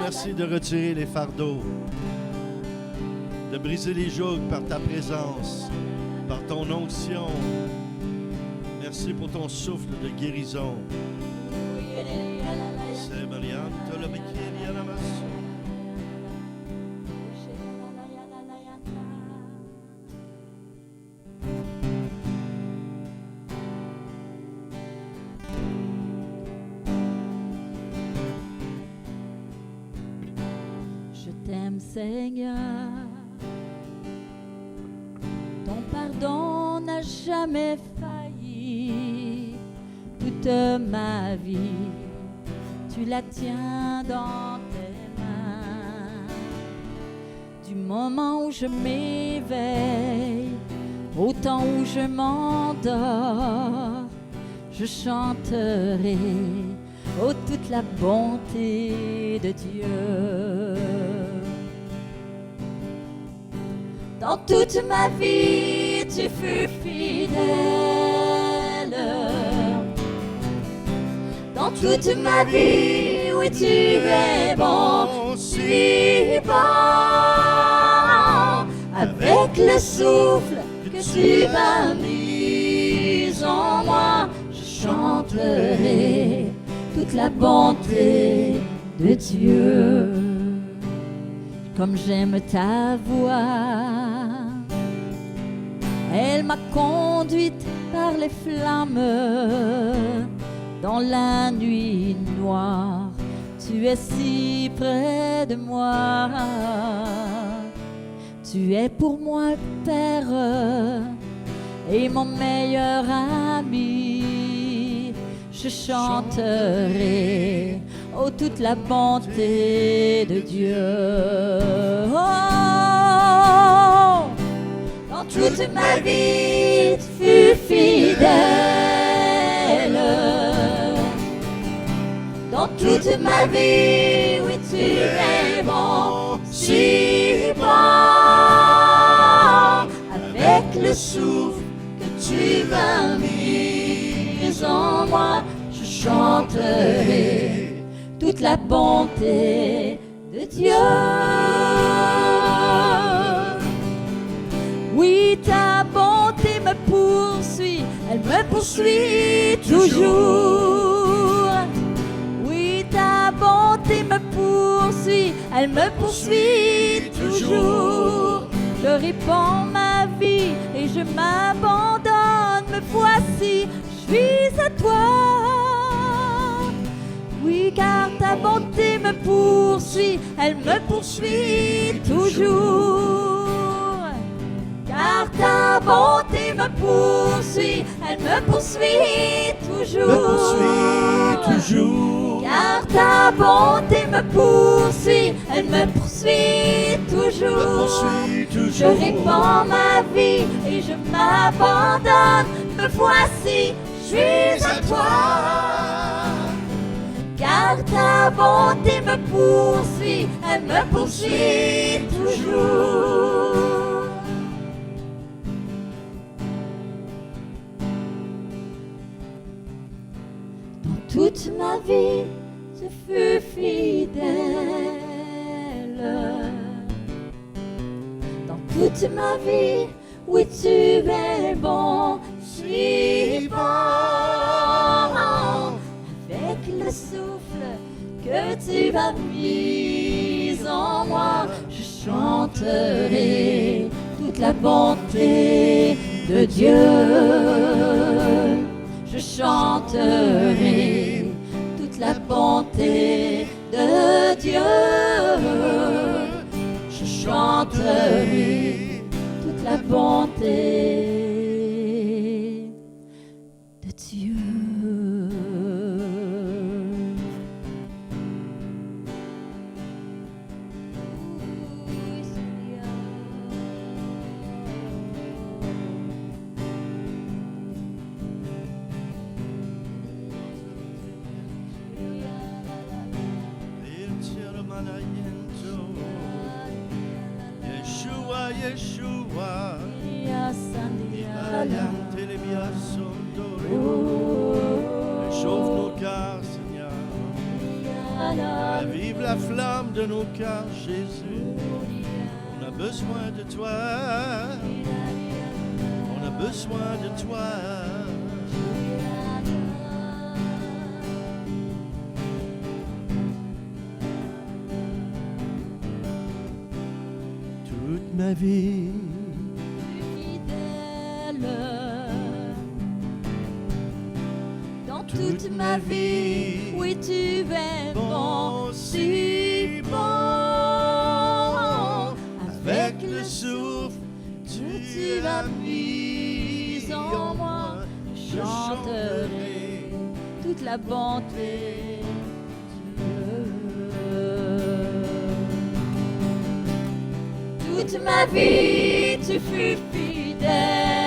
merci de retirer les fardeaux, de briser les jougs par ta présence, par ton onction. Merci pour ton souffle de guérison. Je t'aime, Seigneur. Ton pardon n'a jamais failli. Toute ma vie, tu la tiens dans tes mains. Du moment où je m'éveille au temps où je m'endors, je chanterai oh toute la bonté de Dieu. Dans toute ma vie, tu fus fidèle. Dans toute ma vie, oui, tu es bon, si bon. Avec le souffle que tu as mis en moi, je chanterai toute la bonté de Dieu. Comme j'aime ta voix, elle m'a conduite par les flammes dans la nuit noire. Tu es si près de moi, tu es pour moi Père et mon meilleur ami. Je chanterai oh toute la bonté de Dieu. Oh, dans toute ma vie, tu fus fidèle. Dans toute ma vie, oui, tu es bon, si bon. Avec le souffle que tu m'as mis en moi, je chanterai toute la bonté de Dieu. Oui, ta bonté me poursuit, elle me poursuit toujours. Oui, ta bonté me poursuit, elle me poursuit toujours. Je répands ma vie et je m'abandonne, me voici, je suis à toi. Oui, car ta bonté me poursuit, elle me poursuit toujours. Car ta bonté me poursuit, elle me poursuit toujours. Me poursuit toujours. Car ta bonté me poursuit, elle me poursuit toujours. Me poursuit toujours. Je répands ma vie et je m'abandonne, me voici, je suis à toi. Car ta bonté me poursuit, elle me poursuit toujours. Dans toute ma vie, tu fus fidèle. Dans toute ma vie, oui, tu es bon, si bon. Avec le souffle que tu as mis en moi, je chanterai toute la bonté de Dieu. Je chanterai toute la bonté de Dieu. Je chanterai toute la bonté de Dieu. Yeshua, Yeshua, réchauffe nos cœurs, Seigneur. Vive la flamme de nos cœurs, Jésus. On a besoin de toi. On a besoin de toi. Toute ma vie, fidèle. Dans toute ma vie, oui, tu es bon, si bon. Avec le souffle, tu as mis en moi. Je chanterai toute la bonté de Dieu. Toute ma vie, tu fus fidèle.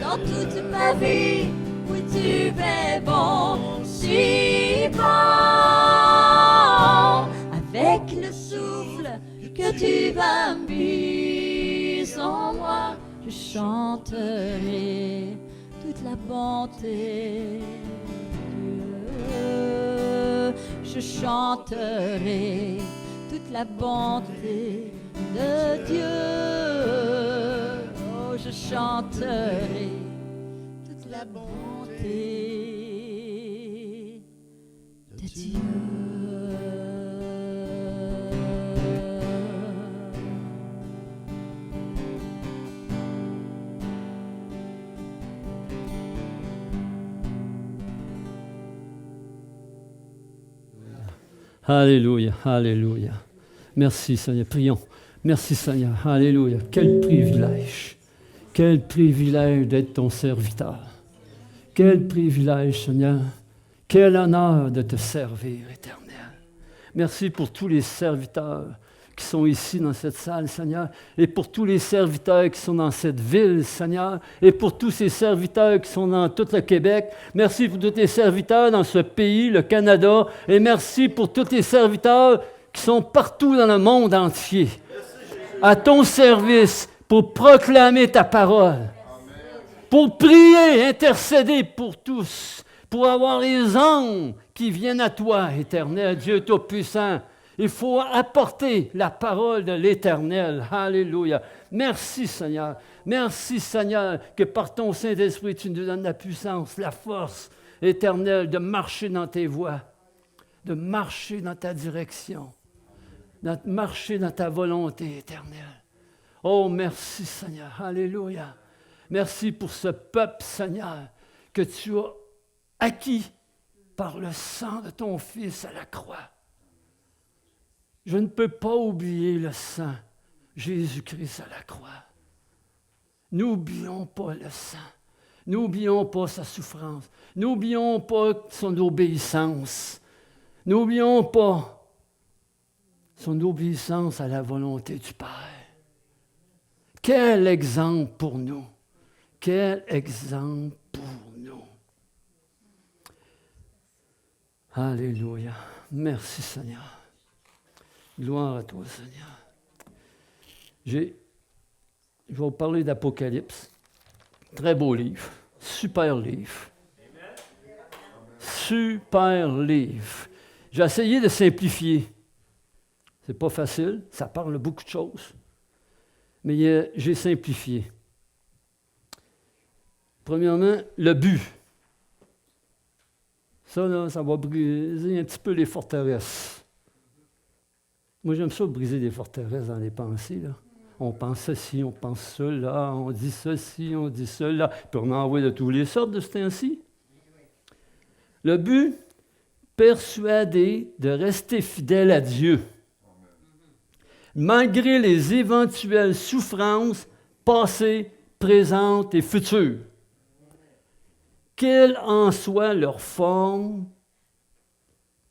Dans toute ma vie, oui, tu es bon, si bon. Avec le souffle que tu as mis en moi, je chanterai toute la bonté de Dieu. Je chanterai toute la bonté de Dieu. Oh, je chanterai toute la bonté de Dieu. Alléluia, alléluia. Merci Seigneur, prions. Merci Seigneur, alléluia. Quel privilège d'être ton serviteur. Quel privilège Seigneur, quel honneur de te servir, Éternel. Merci pour tous les serviteurs qui sont ici dans cette salle, Seigneur, et pour tous les serviteurs qui sont dans cette ville, Seigneur, et pour tous ces serviteurs qui sont dans tout le Québec. Merci pour tous les serviteurs dans ce pays, le Canada, et merci pour tous les serviteurs qui sont partout dans le monde entier, à ton service, pour proclamer ta parole, pour prier, intercéder pour tous, pour avoir les anges qui viennent à toi, Éternel, Dieu Tout-Puissant. Il faut apporter la parole de l'Éternel. Alléluia. Merci Seigneur. Merci Seigneur que par ton Saint-Esprit, tu nous donnes la puissance, la force éternelle de marcher dans tes voies, de marcher dans ta direction, de marcher dans ta volonté éternelle. Oh, merci Seigneur. Alléluia. Merci pour ce peuple, Seigneur, que tu as acquis par le sang de ton Fils à la croix. Je ne peux pas oublier le sang, Jésus-Christ à la croix. N'oublions pas le sang. N'oublions pas sa souffrance. N'oublions pas son obéissance. N'oublions pas son obéissance à la volonté du Père. Quel exemple pour nous. Quel exemple pour nous. Alléluia. Merci Seigneur. Gloire à toi, Seigneur. Je vais vous parler d'Apocalypse. Très beau livre. Super livre. Super livre. J'ai essayé de simplifier. C'est pas facile. Ça parle beaucoup de choses. Mais j'ai simplifié. Premièrement, le but. Ça, là, ça va briser un petit peu les forteresses. Moi, j'aime ça briser des forteresses dans les pensées. Là. On pense ceci, on pense cela, on dit ceci, on dit cela. Puis on envoie de tous les sortes de ce temps-ci. Le but, persuader de rester fidèle à Dieu. Malgré les éventuelles souffrances passées, présentes et futures. Quelle en soit leur forme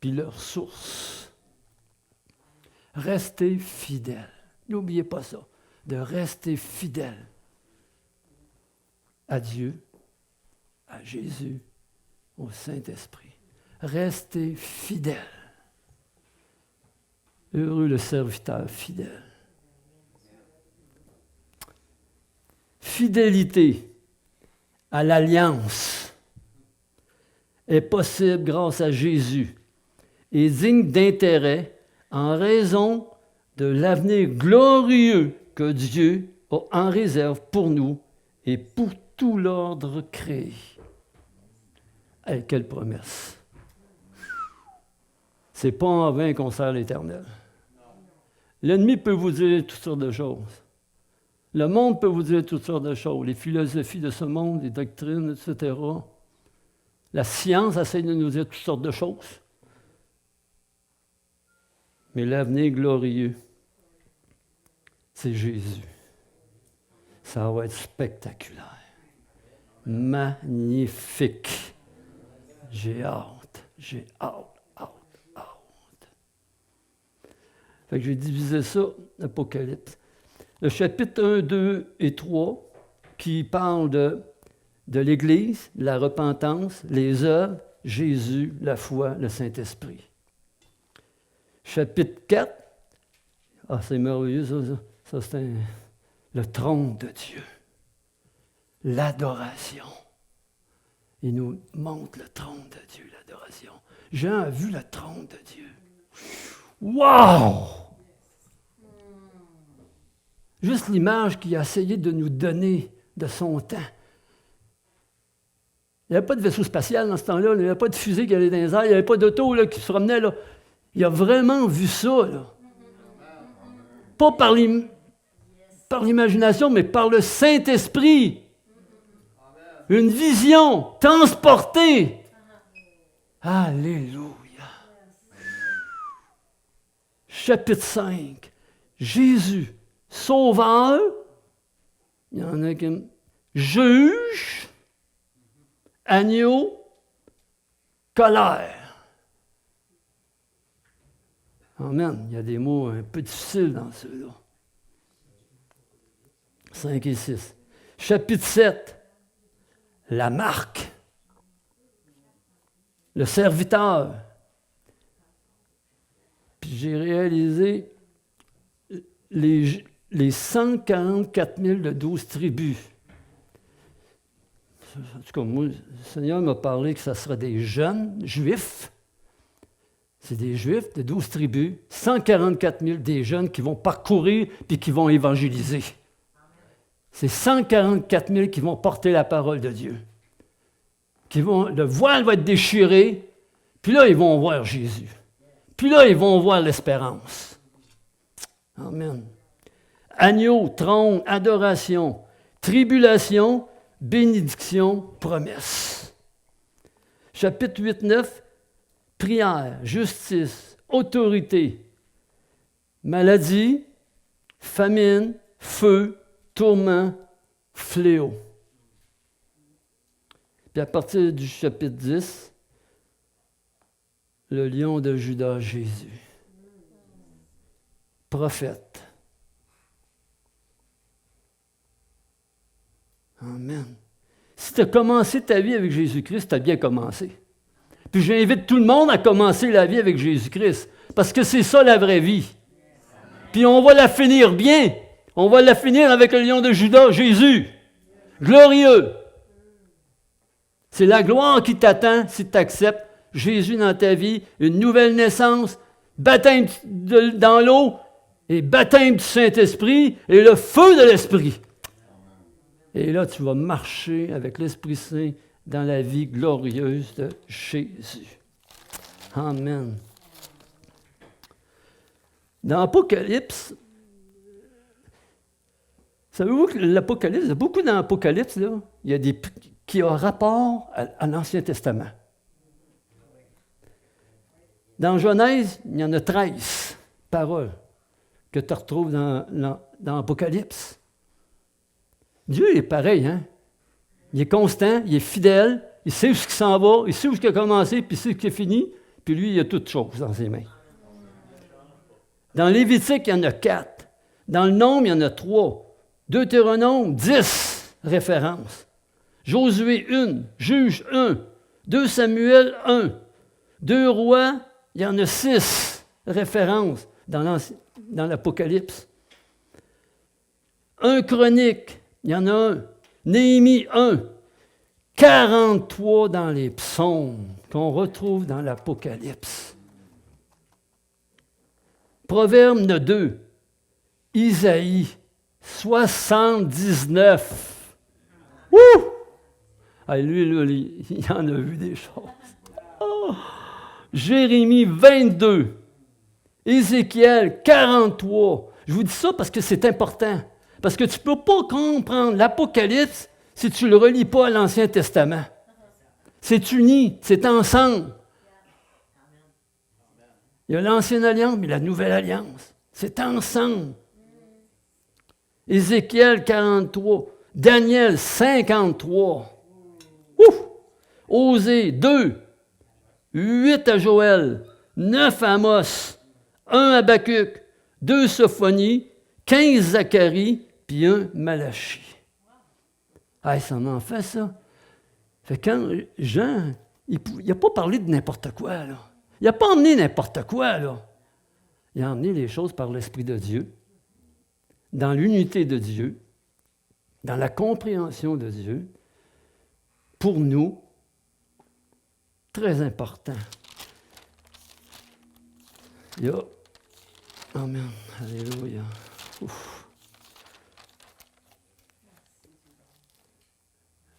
puis leur source. Restez fidèle. N'oubliez pas ça, de rester fidèle à Dieu, à Jésus, au Saint-Esprit. Restez fidèle. Heureux le serviteur fidèle. Fidélité à l'alliance est possible grâce à Jésus et digne d'intérêt en raison de l'avenir glorieux que Dieu a en réserve pour nous et pour tout l'ordre créé. Hey, quelle promesse! C'est pas en vain qu'on sert l'Éternel. L'ennemi peut vous dire toutes sortes de choses. Le monde peut vous dire toutes sortes de choses. Les philosophies de ce monde, les doctrines, etc. La science essaie de nous dire toutes sortes de choses. Mais l'avenir glorieux, c'est Jésus. Ça va être spectaculaire. Magnifique. J'ai hâte. Fait que j'ai divisé ça, l'Apocalypse. Le chapitre 1, 2 et 3, qui parle de l'Église, la repentance, les œuvres, Jésus, la foi, le Saint-Esprit. Chapitre 4, c'est merveilleux, ça c'est le trône de Dieu. L'adoration. Il nous montre le trône de Dieu, l'adoration. Jean a vu le trône de Dieu. Wow! Juste l'image qu'il a essayé de nous donner de son temps. Il n'y avait pas de vaisseau spatial dans ce temps-là, il n'y avait pas de fusée qui allait dans les airs, il n'y avait pas d'auto qui se promenait. Là. Il a vraiment vu ça. Là. Pas par l'imagination, mais par le Saint-Esprit. Une vision transportée. Alléluia. Chapitre 5. Jésus, sauveur. Il y en a qui juge, agneau, colère. Amen. Il y a des mots un peu difficiles dans ceux-là. 5 et 6. Chapitre 7. La marque. Le serviteur. Puis j'ai réalisé les 144 000 de 12 tribus. En tout cas, moi, le Seigneur m'a parlé que ce serait des jeunes juifs. C'est des juifs de 12 tribus, 144 000 des jeunes qui vont parcourir puis qui vont évangéliser. C'est 144 000 qui vont porter la parole de Dieu. Le voile va être déchiré, puis là, ils vont voir Jésus. Puis là, ils vont voir l'espérance. Amen. Agneau, trône, adoration, tribulation, bénédiction, promesse. Chapitre 8, 9, prière, justice, autorité, maladie, famine, feu, tourment, fléau. Puis à partir du chapitre 10, le lion de Juda, Jésus. Prophète. Amen. Si tu as commencé ta vie avec Jésus-Christ, tu as bien commencé. Puis j'invite tout le monde à commencer la vie avec Jésus-Christ, parce que c'est ça la vraie vie. Puis on va la finir bien. On va la finir avec le lion de Juda, Jésus. Glorieux. C'est la gloire qui t'attend si tu acceptes Jésus dans ta vie, une nouvelle naissance, baptême dans l'eau et baptême du Saint-Esprit et le feu de l'Esprit. Et là, tu vas marcher avec l'Esprit Saint dans la vie glorieuse de Jésus. Amen. Dans l'Apocalypse, savez-vous que l'Apocalypse, il y a beaucoup dans l'Apocalypse, là, il y a des qui ont rapport à l'Ancien Testament. Dans Genèse, il y en a 13 paroles que tu retrouves dans l'Apocalypse. Dieu est pareil, hein? Il est constant, il est fidèle, il sait où ce qui s'en va, il sait où ce qui a commencé, puis il sait où ce qui est fini, puis lui, il a toutes choses dans ses mains. Dans Lévitique, il y en a 4. Dans le Nombre, il y en a 3. Deutéronome, 10 références. Josué 1, Juge 1, 2 Samuel 1, 2 Rois, il y en a 6 références dans l'Apocalypse. 1 Chronique, il y en a 1. Néhémie 1, 43 dans les psaumes qu'on retrouve dans l'Apocalypse. Proverbe 2, Isaïe 79. Ouh! Ah, lui, il en a vu des choses. Oh! Jérémie 22, Ézéchiel 43. Je vous dis ça parce que c'est important. Parce que tu ne peux pas comprendre l'Apocalypse si tu ne le relis pas à l'Ancien Testament. C'est uni, c'est ensemble. Il y a l'Ancienne Alliance, mais la Nouvelle Alliance. C'est ensemble. Ézéchiel 43, Daniel 53. Ouf! Osée 2, 8 à Joël, 9 à Amos, 1 à Habacuc, 2 Sophonie, 15 Zacharie, puis 1 Malachie. Ah, ça m'en fait ça. Fait que quand Jean, il n'a pas parlé de n'importe quoi, là. Il n'a pas emmené n'importe quoi, là. Il a emmené les choses par l'Esprit de Dieu, dans l'unité de Dieu, dans la compréhension de Dieu, pour nous, très important. Yo. Amen. Alléluia. Ouf.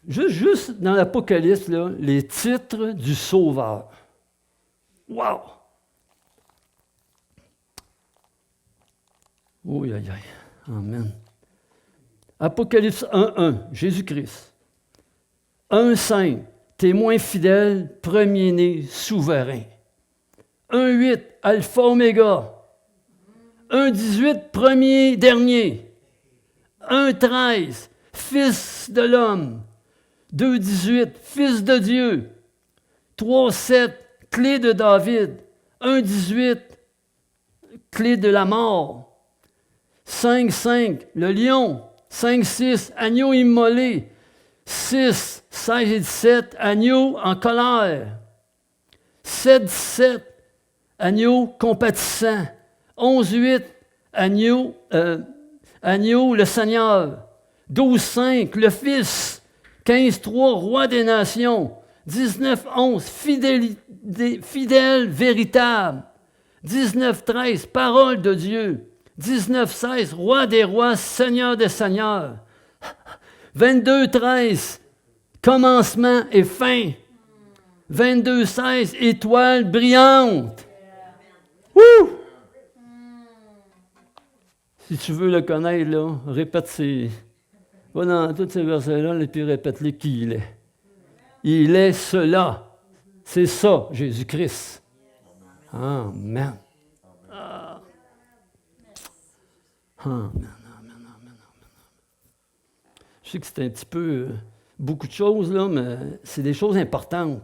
Juste dans l'Apocalypse, là, les titres du Sauveur. Wow! Oui, aïe, aïe. Amen. Apocalypse 1.1, Jésus-Christ. 1.5, témoin fidèle, premier-né, souverain. 1.8, Alpha Oméga. 1.18, premier, dernier. 1.13, Fils de l'homme. 2.18, Fils de Dieu. 3.7, Clé de David. 1.18, Clé de la mort. 5.5, le lion. 5.6, agneau immolé. 6, 16 et 17, agneau en colère. 7.17, agneau compatissant. 11.8, agneau le Seigneur. 12.5, le Fils. 15.3, roi des nations. 19.11, fidèle, véritable. 19.13, parole de Dieu. 19.16, roi des rois, Seigneur des seigneurs. 22.13, commencement et fin. 22.16, étoile brillante. Wouh! Si tu veux le connaître, là, répète va dans tous ces versets-là et puis répète-les qui il est. Il est cela. C'est ça, Jésus-Christ. Amen. Amen, amen, amen, amen. Je sais que c'est un petit peu beaucoup de choses, là, mais c'est des choses importantes.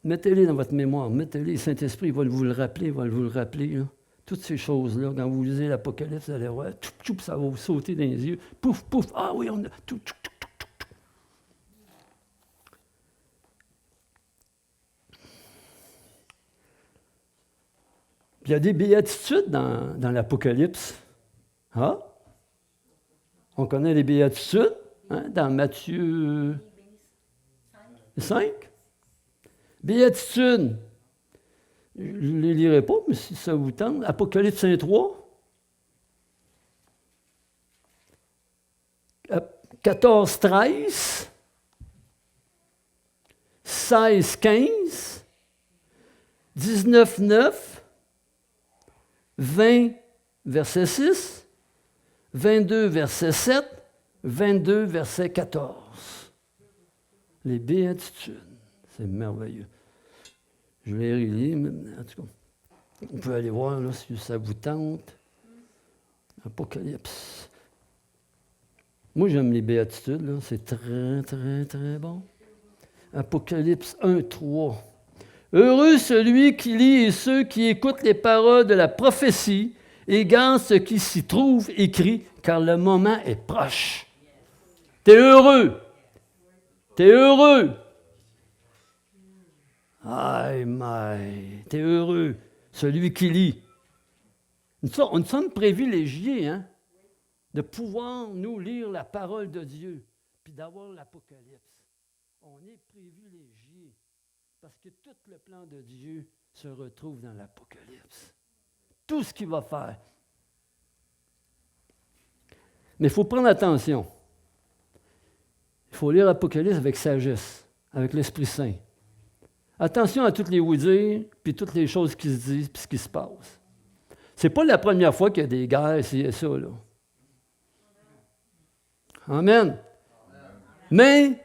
Mettez-les dans votre mémoire, mettez-les. Le Saint-Esprit va vous le rappeler, Là. Toutes ces choses-là, quand vous lisez l'Apocalypse, vous allez voir, ça va vous sauter dans les yeux. Pouf, pouf, ah oui, on a tout. Il y a des béatitudes dans l'Apocalypse. Ah? On connaît les béatitudes dans Matthieu 5. Béatitudes. Je ne les lirai pas, mais si ça vous tente. Apocalypse 5.3. 14.13. 16.15. 19.9. 20, verset 6. 22, verset 7. 22, verset 14. Les béatitudes. C'est merveilleux. Je vais les relire, mais en tout cas, on peut aller voir là, si ça vous tente. Apocalypse. Moi, j'aime les béatitudes, là. C'est très, très, très bon. Apocalypse 1.3. Heureux celui qui lit et ceux qui écoutent les paroles de la prophétie et gardent ce qui s'y trouve écrit, car le moment est proche. T'es heureux. T'es heureux. Aïe, maï, t'es heureux, celui qui lit. Nous sommes privilégiés, de pouvoir, nous, lire la parole de Dieu. puis d'avoir l'Apocalypse. On est privilégiés parce que tout le plan de Dieu se retrouve dans l'Apocalypse. Tout ce qu'il va faire. Mais il faut prendre attention. Il faut lire l'Apocalypse avec sagesse, avec l'Esprit Saint. Attention à toutes les oui-dire, puis toutes les choses qui se disent, puis ce qui se passe. C'est pas la première fois qu'il y a des guerres, c'est ça, là. Amen. Mais,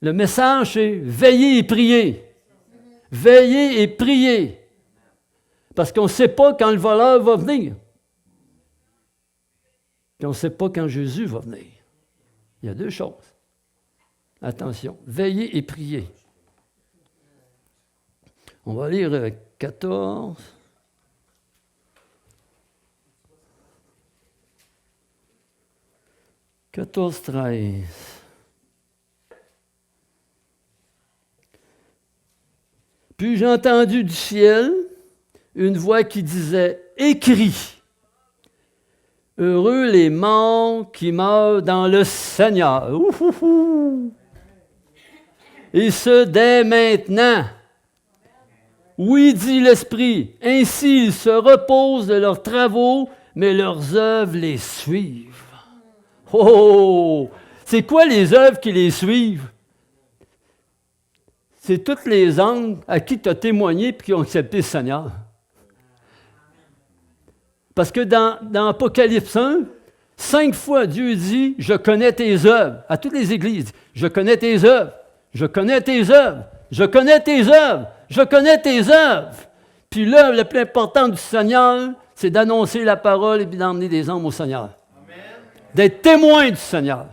le message, c'est veillez et priez. Veillez et priez. Parce qu'on ne sait pas quand le voleur va venir. Puis on ne sait pas quand Jésus va venir. Il y a deux choses. Attention, veillez et priez. On va lire 14. « 14-13. Puis j'ai entendu du ciel une voix qui disait « Écris, heureux les morts qui meurent dans le Seigneur. » Et ce, dès maintenant. Oui, dit l'Esprit, ainsi ils se reposent de leurs travaux, mais leurs œuvres les suivent. Oh! C'est quoi les œuvres qui les suivent? C'est toutes les âmes à qui tu as témoigné et qui ont accepté le Seigneur. Parce que dans Apocalypse 1, 5 fois Dieu dit « Je connais tes œuvres ». À toutes les églises, « Je connais tes œuvres, je connais tes œuvres, je connais tes œuvres, je connais tes œuvres ». Puis l'œuvre la plus importante du Seigneur, c'est d'annoncer la parole et puis d'emmener des âmes au Seigneur. D'être témoin du Seigneur.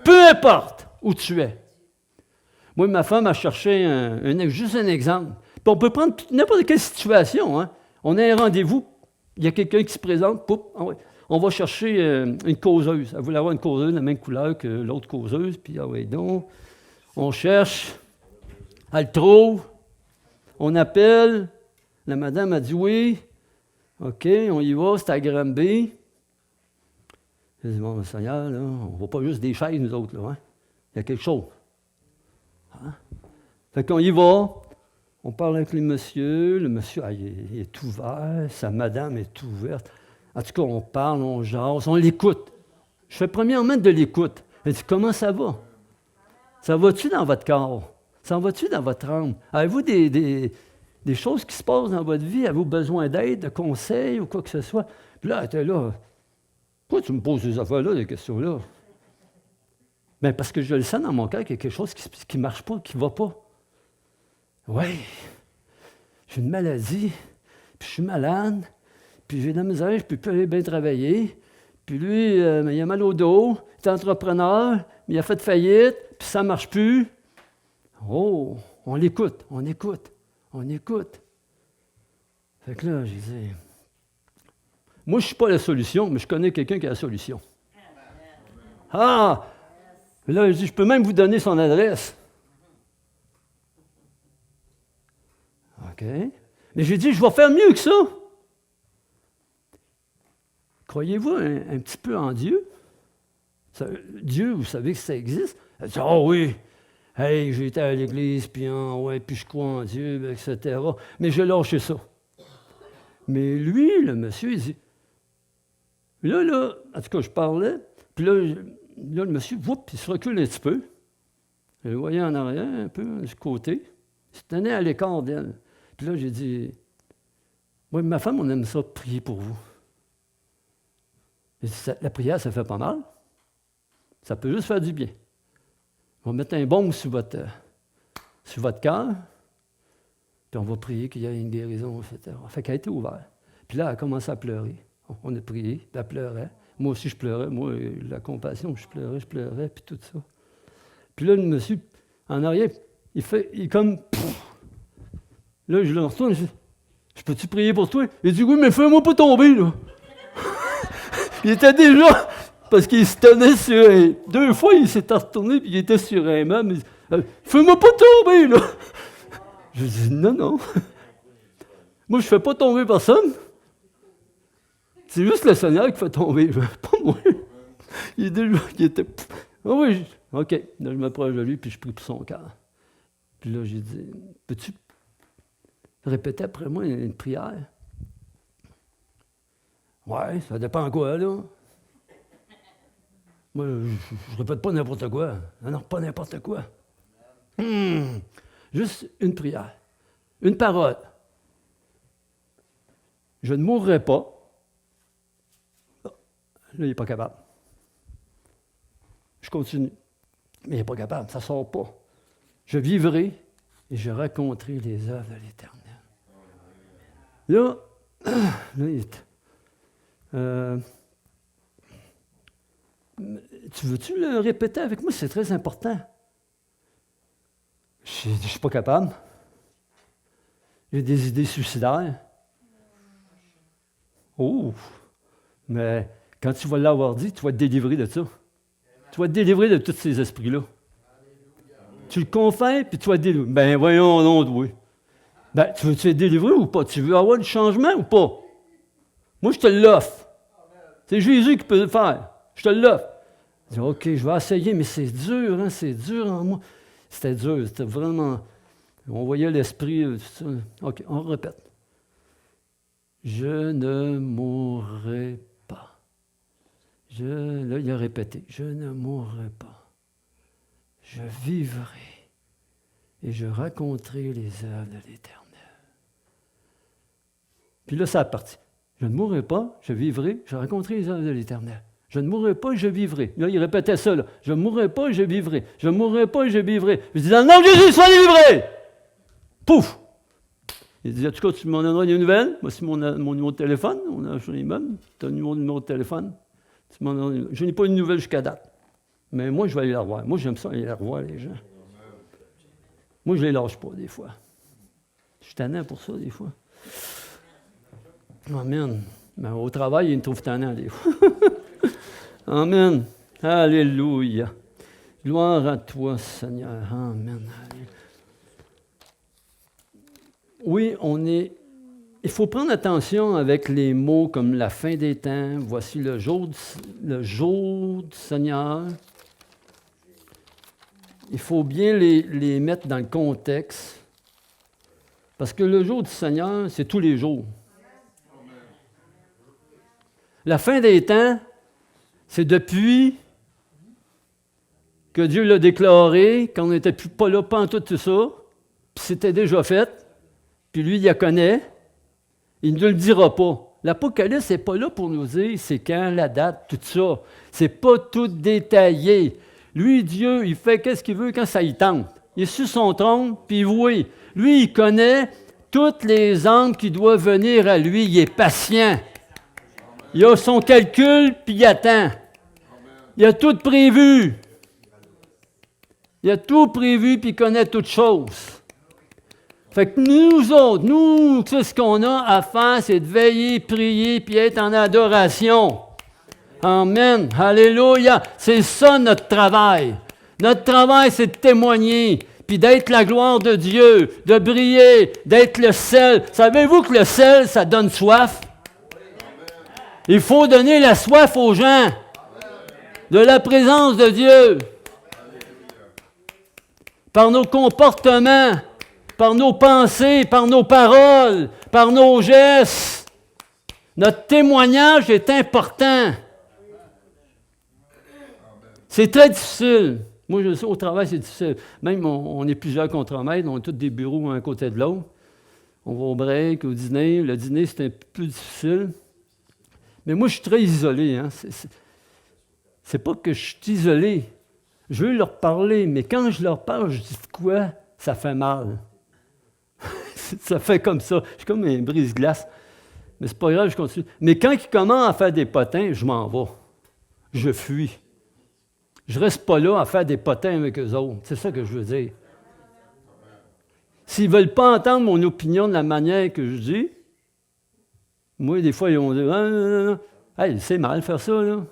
Peu importe où tu es. Moi, ma femme a cherché juste un exemple. Puis on peut prendre n'importe quelle situation. Hein. On a un rendez-vous, il y a quelqu'un qui se présente, poup, on va chercher une causeuse. Elle voulait avoir une causeuse de la même couleur que l'autre causeuse, puis donc, on cherche, elle trouve, on appelle, la madame a dit oui, OK, on y va, c'est à Granby. Je dis, bon, Seigneur, là, on ne voit pas juste des chaises, nous autres, là, hein? Il y a quelque chose. Hein? Fait qu'on y va, on parle avec le monsieur il est ouvert, sa madame est ouverte. En tout cas, on parle, on jase, on l'écoute. Je fais premièrement de l'écoute. Elle dit, comment ça va? Ça va-tu dans votre corps? Ça va-tu dans votre âme? Avez-vous des choses qui se passent dans votre vie? Avez-vous besoin d'aide, de conseils ou quoi que ce soit? Puis là, elle était là. Pourquoi tu me poses ces affaires-là, des questions-là? Bien, parce que je le sens dans mon cœur qu'il y a quelque chose qui ne marche pas, qui ne va pas. Oui, j'ai une maladie, puis je suis malade, puis j'ai de la misère, je ne peux plus aller bien travailler. Puis lui, il a mal au dos, il est entrepreneur, mais il a fait faillite, puis ça ne marche plus. Oh, on l'écoute, on écoute, on écoute. Fait que là, j'ai dit... Moi, je ne suis pas la solution, mais je connais quelqu'un qui a la solution. Ah! Là, je dis, je peux même vous donner son adresse. OK. Mais j'ai dit, je vais faire mieux que ça. Croyez-vous un petit peu en Dieu? Dieu, vous savez que ça existe? Elle dit, oh oui, hey, j'ai été à l'église, puis je crois en Dieu, etc. Mais j'ai lâché ça. Mais lui, le monsieur, il dit, là, en tout cas, je parlais, puis là, le monsieur, il se recule un petit peu. Je le voyais en arrière, un peu, du côté. Il se tenait à l'écart d'elle. Puis là, j'ai dit, moi et ma femme, on aime ça, prier pour vous. J'ai dit, la prière, ça fait pas mal. Ça peut juste faire du bien. On va mettre un baume sur votre cœur, puis on va prier qu'il y ait une guérison, etc. Fait qu'elle a été ouverte. Puis là, elle a commencé à pleurer. On a prié, puis elle pleurait. Moi aussi, je pleurais. Moi, la compassion, je pleurais, puis tout ça. Puis là, le monsieur, en arrière, il comme... Là, je le retourne, je dis, je peux-tu prier pour toi? Il dit, oui, mais fais-moi pas tomber, là. Il était déjà... Parce qu'il se tenait sur... 2 fois, il s'était retourné, puis il était sur un meuble. Il dit, fais-moi pas tomber, là. Je dis, non. Moi, je fais pas tomber personne. C'est juste le Seigneur qui fait tomber, pas moi. Il était Ah oui, OK. Là, je m'approche de lui, puis je prie pour son cœur. Puis là, j'ai dit, peux-tu répéter après moi une prière? Ouais, ça dépend quoi, là. Moi, je répète pas n'importe quoi. Non, pas n'importe quoi. Juste une prière, une parole. Je ne mourrai pas. Là, il n'est pas capable. Je continue. Mais il n'est pas capable, ça ne sort pas. Je vivrai et je raconterai les œuvres de l'Éternel. Là, il est... tu veux-tu le répéter avec moi? C'est très important. Je ne suis pas capable. J'ai des idées suicidaires. Oh! Mais quand tu vas l'avoir dit, tu vas être délivré de ça. Tu vas être délivré de tous ces esprits-là. Tu le confères, puis tu vas être délivré. Ben voyons, non, oui. Ben, tu veux-tu être délivré ou pas? Tu veux avoir du changement ou pas? Moi, je te l'offre. C'est Jésus qui peut le faire. Je te l'offre. Je dis, OK, je vais essayer, mais c'est dur, hein, c'est dur en moi. C'était dur, c'était vraiment... On voyait l'esprit, tout ça. OK, on répète. Je ne mourrai pas. Là, il a répété. Je ne mourrai pas. Je vivrai et je raconterai les œuvres de l'Éternel. Puis là, ça a parti. Je ne mourrai pas, je vivrai, je raconterai les œuvres de l'Éternel. Je ne mourrai pas, je vivrai. Là, il répétait ça. Là. Je ne mourrai pas, je vivrai. Je ne mourrai pas, je vivrai. Je dis, dans le nom de Jésus, sois délivré! Pouf! Il dit, en tout cas, tu m'en donneras des nouvelles. Voici mon numéro de téléphone. On a acheté les meubles. Tu as le numéro de téléphone. Je n'ai pas eu de nouvelles jusqu'à date. Mais moi, je vais aller la revoir. Moi, j'aime ça, aller la revoir, les gens. Moi, je ne les lâche pas, des fois. Je suis tannant pour ça, des fois. Amen. Mais au travail, ils me trouvent tannant, des fois. Amen. Alléluia. Gloire à toi, Seigneur. Amen. Oui, il faut prendre attention avec les mots comme la fin des temps. Voici le jour du Seigneur. Il faut bien les mettre dans le contexte. Parce que le jour du Seigneur, c'est tous les jours. La fin des temps, c'est depuis que Dieu l'a déclaré, quand on n'était pas là, pas en tout ça, puis c'était déjà fait, puis lui, il la connaît, il ne le dira pas. L'Apocalypse n'est pas là pour nous dire c'est quand, la date, tout ça. C'est pas tout détaillé. Lui, Dieu, il fait qu'est-ce qu'il veut quand ça y tente. Il est sur son trône, puis oui, lui, il connaît toutes les âmes qui doivent venir à lui. Il est patient. Il a son calcul, puis il attend. Il a tout prévu. Il a tout prévu, puis il connaît toutes choses. Fait que nous autres, tout ce qu'on a à faire, c'est de veiller, prier, puis être en adoration. Amen. Alléluia. C'est ça notre travail. Notre travail, c'est de témoigner, puis d'être la gloire de Dieu, de briller, d'être le sel. Savez-vous que le sel, ça donne soif? Il faut donner la soif aux gens de la présence de Dieu. Par nos comportements, par nos pensées, par nos paroles, par nos gestes. Notre témoignage est important. C'est très difficile. Moi, je sais, au travail, c'est difficile. Même, on est plusieurs contremaîtres, on a tous des bureaux un à côté de l'autre. On va au break, au dîner. Le dîner, c'est un peu plus difficile. Mais moi, je suis très isolé. Hein. C'est pas que je suis isolé. Je veux leur parler, mais quand je leur parle, je dis quoi? Ça fait mal. Ça fait comme ça. Je suis comme un brise-glace. Mais c'est pas grave, je continue. Mais quand ils commencent à faire des potins, je m'en vais. Je fuis. Je reste pas là à faire des potins avec eux autres. C'est ça que je veux dire. S'ils ne veulent pas entendre mon opinion de la manière que je dis, moi, des fois, ils vont dire « Ah, non. Hey, c'est mal faire ça, là. »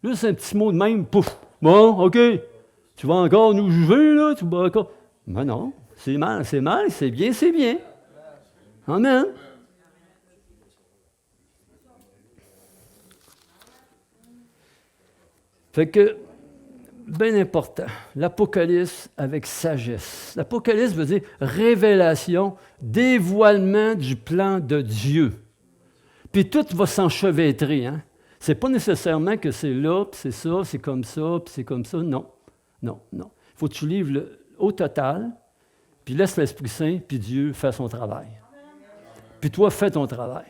Juste un petit mot de même, pouf. Bon, OK. Tu vas encore nous juger, là? Tu vas encore... Mais non, c'est mal, c'est bien, c'est bien. Amen. Fait que, bien important. L'Apocalypse avec sagesse. L'Apocalypse veut dire révélation, dévoilement du plan de Dieu. Puis tout va s'enchevêtrer. Hein? Ce n'est pas nécessairement que c'est là, puis c'est ça, c'est comme ça, puis c'est comme ça. Non, non, non. Il faut que tu livres au total, puis laisse l'Esprit Saint, puis Dieu faire son travail. Puis toi, fais ton travail.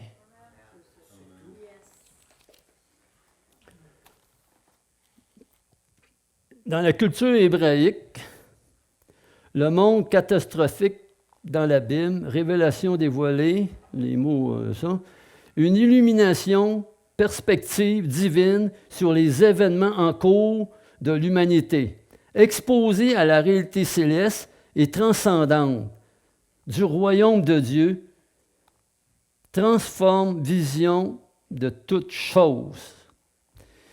Dans la culture hébraïque, le monde catastrophique dans l'abîme, révélation dévoilée, les mots, ça, une illumination, perspective divine sur les événements en cours de l'humanité, exposée à la réalité céleste et transcendante du royaume de Dieu, transforme vision de toutes choses.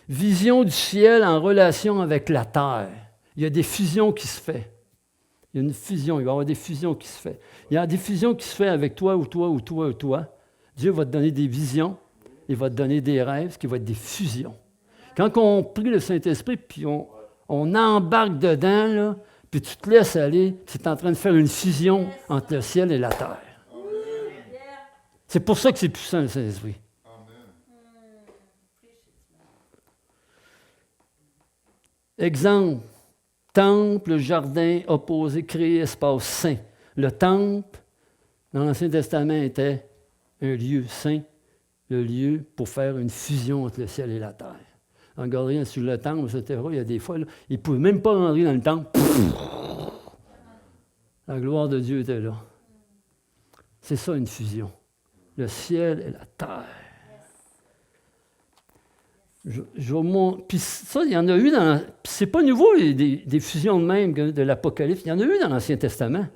Vision du ciel en relation avec la terre. Il y a des fusions qui se font. Il y a une fusion, il va y avoir des fusions qui se font. Il y a des fusions qui se font avec toi ou toi ou toi ou toi. Dieu va te donner des visions, il va te donner des rêves, qui vont être des fusions. Quand on prie le Saint-Esprit, puis on embarque dedans, là, puis tu te laisses aller, c'est en train de faire une fusion entre le ciel et la terre. C'est pour ça que c'est puissant, le Saint-Esprit. Exemple, temple, jardin, opposé, créé, espace saint. Le temple, dans l'Ancien Testament, était un lieu saint, le lieu pour faire une fusion entre le ciel et la terre. Regardez sur le temple, etc., il y a des fois, là, ils ne pouvaient même pas rentrer dans le temple. La gloire de Dieu était là. C'est ça une fusion. Le ciel et la terre. Puis ça, il y en a eu dans... C'est pas nouveau, des fusions de même de l'Apocalypse. Il y en a eu dans l'Ancien Testament.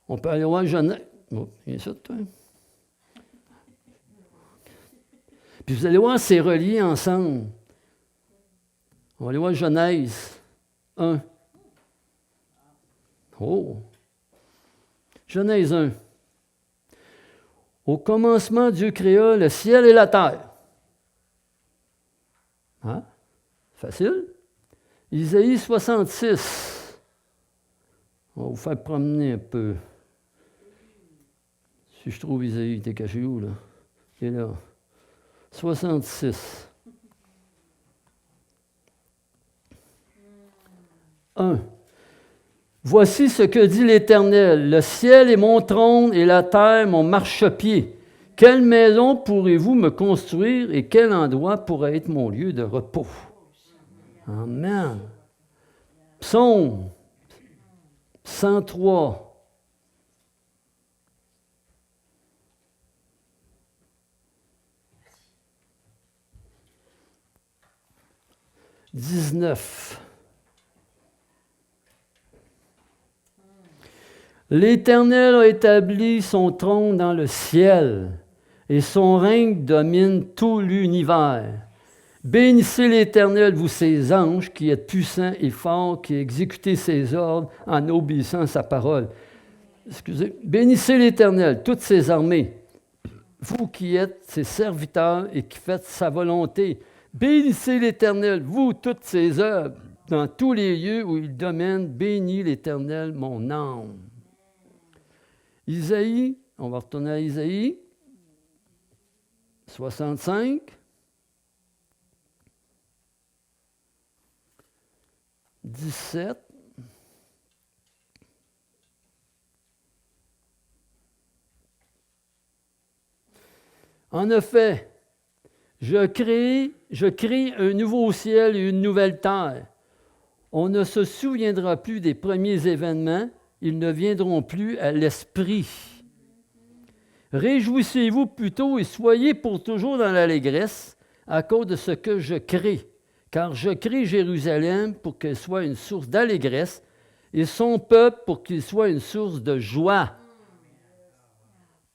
On peut aller voir Genèse. Oh, viens ça, toi. Puis vous allez voir, c'est relié ensemble. On va aller voir Genèse 1. Oh! Genèse 1. Au commencement, Dieu créa le ciel et la terre. Hein? Facile. Isaïe 66. On va vous faire promener un peu. Si je trouve Isaïe, t'es caché où, là? Il est là. 66. 1. Voici ce que dit l'Éternel. Le ciel est mon trône et la terre mon marchepied. Quelle maison pourrez-vous me construire et quel endroit pourrait être mon lieu de repos? Amen. Psaume 103. « 19. L'Éternel a établi son trône dans le ciel, et son règne domine tout l'univers. Bénissez l'Éternel, vous ses anges, qui êtes puissants et forts, qui exécutez ses ordres en obéissant à sa parole. Excusez. Bénissez l'Éternel, toutes ses armées, vous qui êtes ses serviteurs et qui faites sa volonté. Bénissez l'Éternel, vous, toutes ses œuvres, dans tous les lieux où il domine. Bénis l'Éternel, mon âme. Isaïe, on va retourner à Isaïe, 65. « 17. En effet, je crée un nouveau ciel et une nouvelle terre. On ne se souviendra plus des premiers événements, ils ne viendront plus à l'esprit. Réjouissez-vous plutôt et soyez pour toujours dans l'allégresse à cause de ce que je crée. Car je crée Jérusalem pour qu'elle soit une source d'allégresse et son peuple pour qu'il soit une source de joie.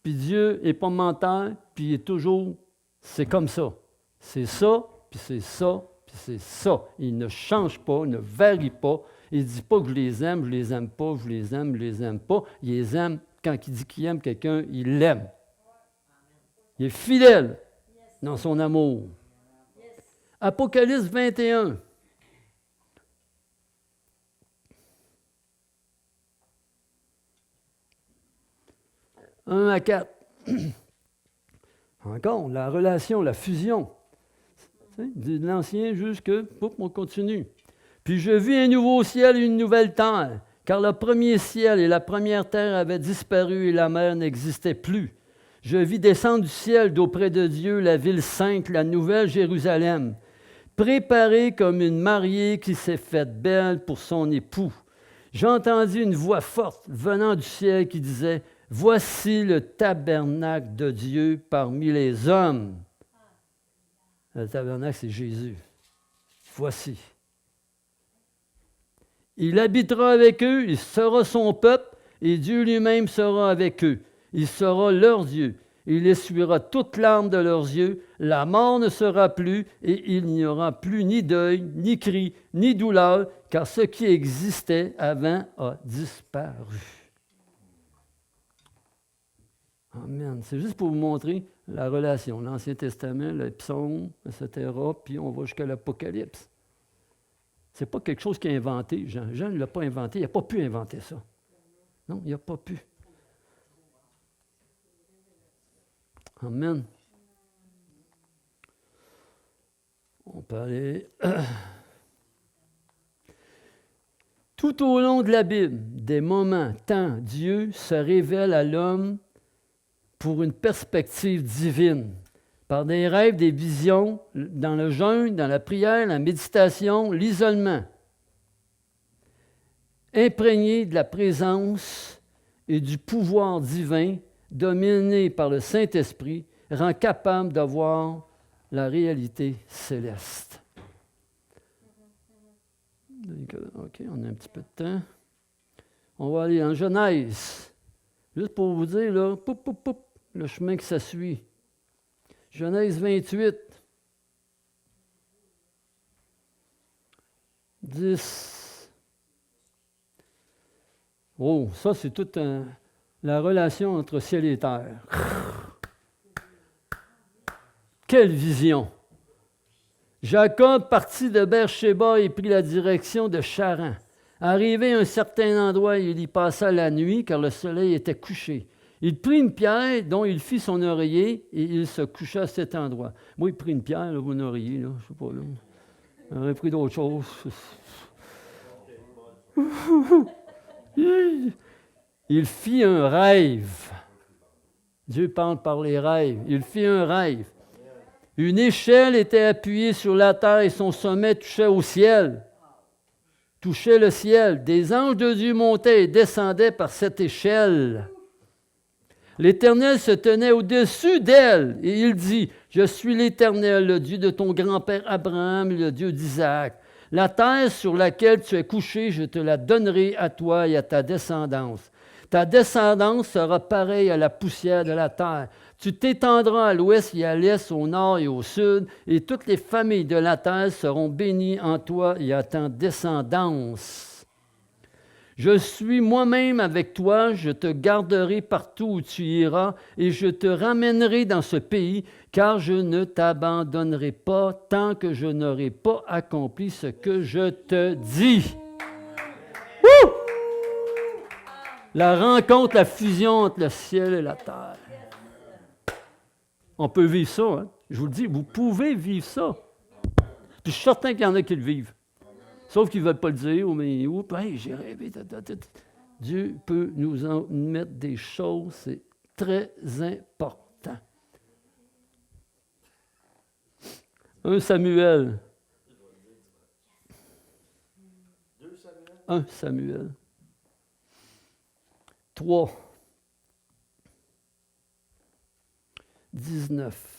Puis Dieu n'est pas menteur, puis il est toujours, c'est comme ça. C'est ça, puis c'est ça, puis c'est ça. Il ne change pas, il ne varie pas. Il ne dit pas que je les aime pas, je les aime pas. Il les aime, quand il dit qu'il aime quelqu'un, il l'aime. Il est fidèle dans son amour. Apocalypse 21. 1 à 4. Encore, la relation, la fusion. De l'ancien jusque, on continue. Puis je vis un nouveau ciel et une nouvelle terre, car le premier ciel et la première terre avaient disparu et la mer n'existait plus. Je vis descendre du ciel d'auprès de Dieu la ville sainte, la nouvelle Jérusalem, préparée comme une mariée qui s'est faite belle pour son époux. J'entendis une voix forte venant du ciel qui disait, « Voici le tabernacle de Dieu parmi les hommes. » Le tabernacle, c'est Jésus. Voici. Il habitera avec eux, il sera son peuple, et Dieu lui-même sera avec eux. Il sera leur Dieu. Il essuiera toute larme de leurs yeux. La mort ne sera plus, et il n'y aura plus ni deuil, ni cri, ni douleur, car ce qui existait avant a disparu. Amen. C'est juste pour vous montrer la relation. L'Ancien Testament, le psaume, etc., puis on va jusqu'à l'Apocalypse. Ce n'est pas quelque chose qu'il a inventé. Jean ne l'a pas inventé. Il n'a pas pu inventer ça. Non, il n'a pas pu. Amen. On peut aller. Tout au long de la Bible, des moments, temps, Dieu se révèle à l'homme pour une perspective divine, par des rêves, des visions, dans le jeûne, dans la prière, la méditation, l'isolement. Imprégné de la présence et du pouvoir divin, dominé par le Saint-Esprit, rend capable de voir la réalité céleste. OK, on a un petit peu de temps. On va aller en Genèse. Juste pour vous dire, là, le chemin que ça suit. Genèse 28, 10. Oh, ça, c'est toute la relation entre ciel et terre. Quelle vision! Jacob partit de Beer-Shéba et prit la direction de Charan. Arrivé à un certain endroit, il y passa la nuit, car le soleil était couché. Il prit une pierre dont il fit son oreiller et il se coucha à cet endroit. Moi, il prit une pierre, là, mon oreiller, là, je ne sais pas, là. Il aurait pris d'autres choses. Il fit un rêve. Dieu parle par les rêves. Il fit un rêve. Une échelle était appuyée sur la terre et son sommet touchait au ciel. Touchait le ciel. Des anges de Dieu montaient et descendaient par cette échelle. L'Éternel se tenait au-dessus d'elle et il dit, « Je suis l'Éternel, le Dieu de ton grand-père Abraham, le Dieu d'Isaac. La terre sur laquelle tu es couché, je te la donnerai à toi et à ta descendance. Ta descendance sera pareille à la poussière de la terre. Tu t'étendras à l'ouest et à l'est, au nord et au sud, et toutes les familles de la terre seront bénies en toi et à ta descendance. Je suis moi-même avec toi, je te garderai partout où tu iras, et je te ramènerai dans ce pays, car je ne t'abandonnerai pas tant que je n'aurai pas accompli ce que je te dis. » Wouh! La rencontre, la fusion entre le ciel et la terre. On peut vivre ça, hein? Je vous le dis, vous pouvez vivre ça. Puis je suis certain qu'il y en a qui le vivent. Sauf qu'ils ne veulent pas le dire, mais hey, j'ai rêvé. Dieu peut nous en mettre des choses, c'est très important. 1 Samuel. 1 Samuel. 3. 19.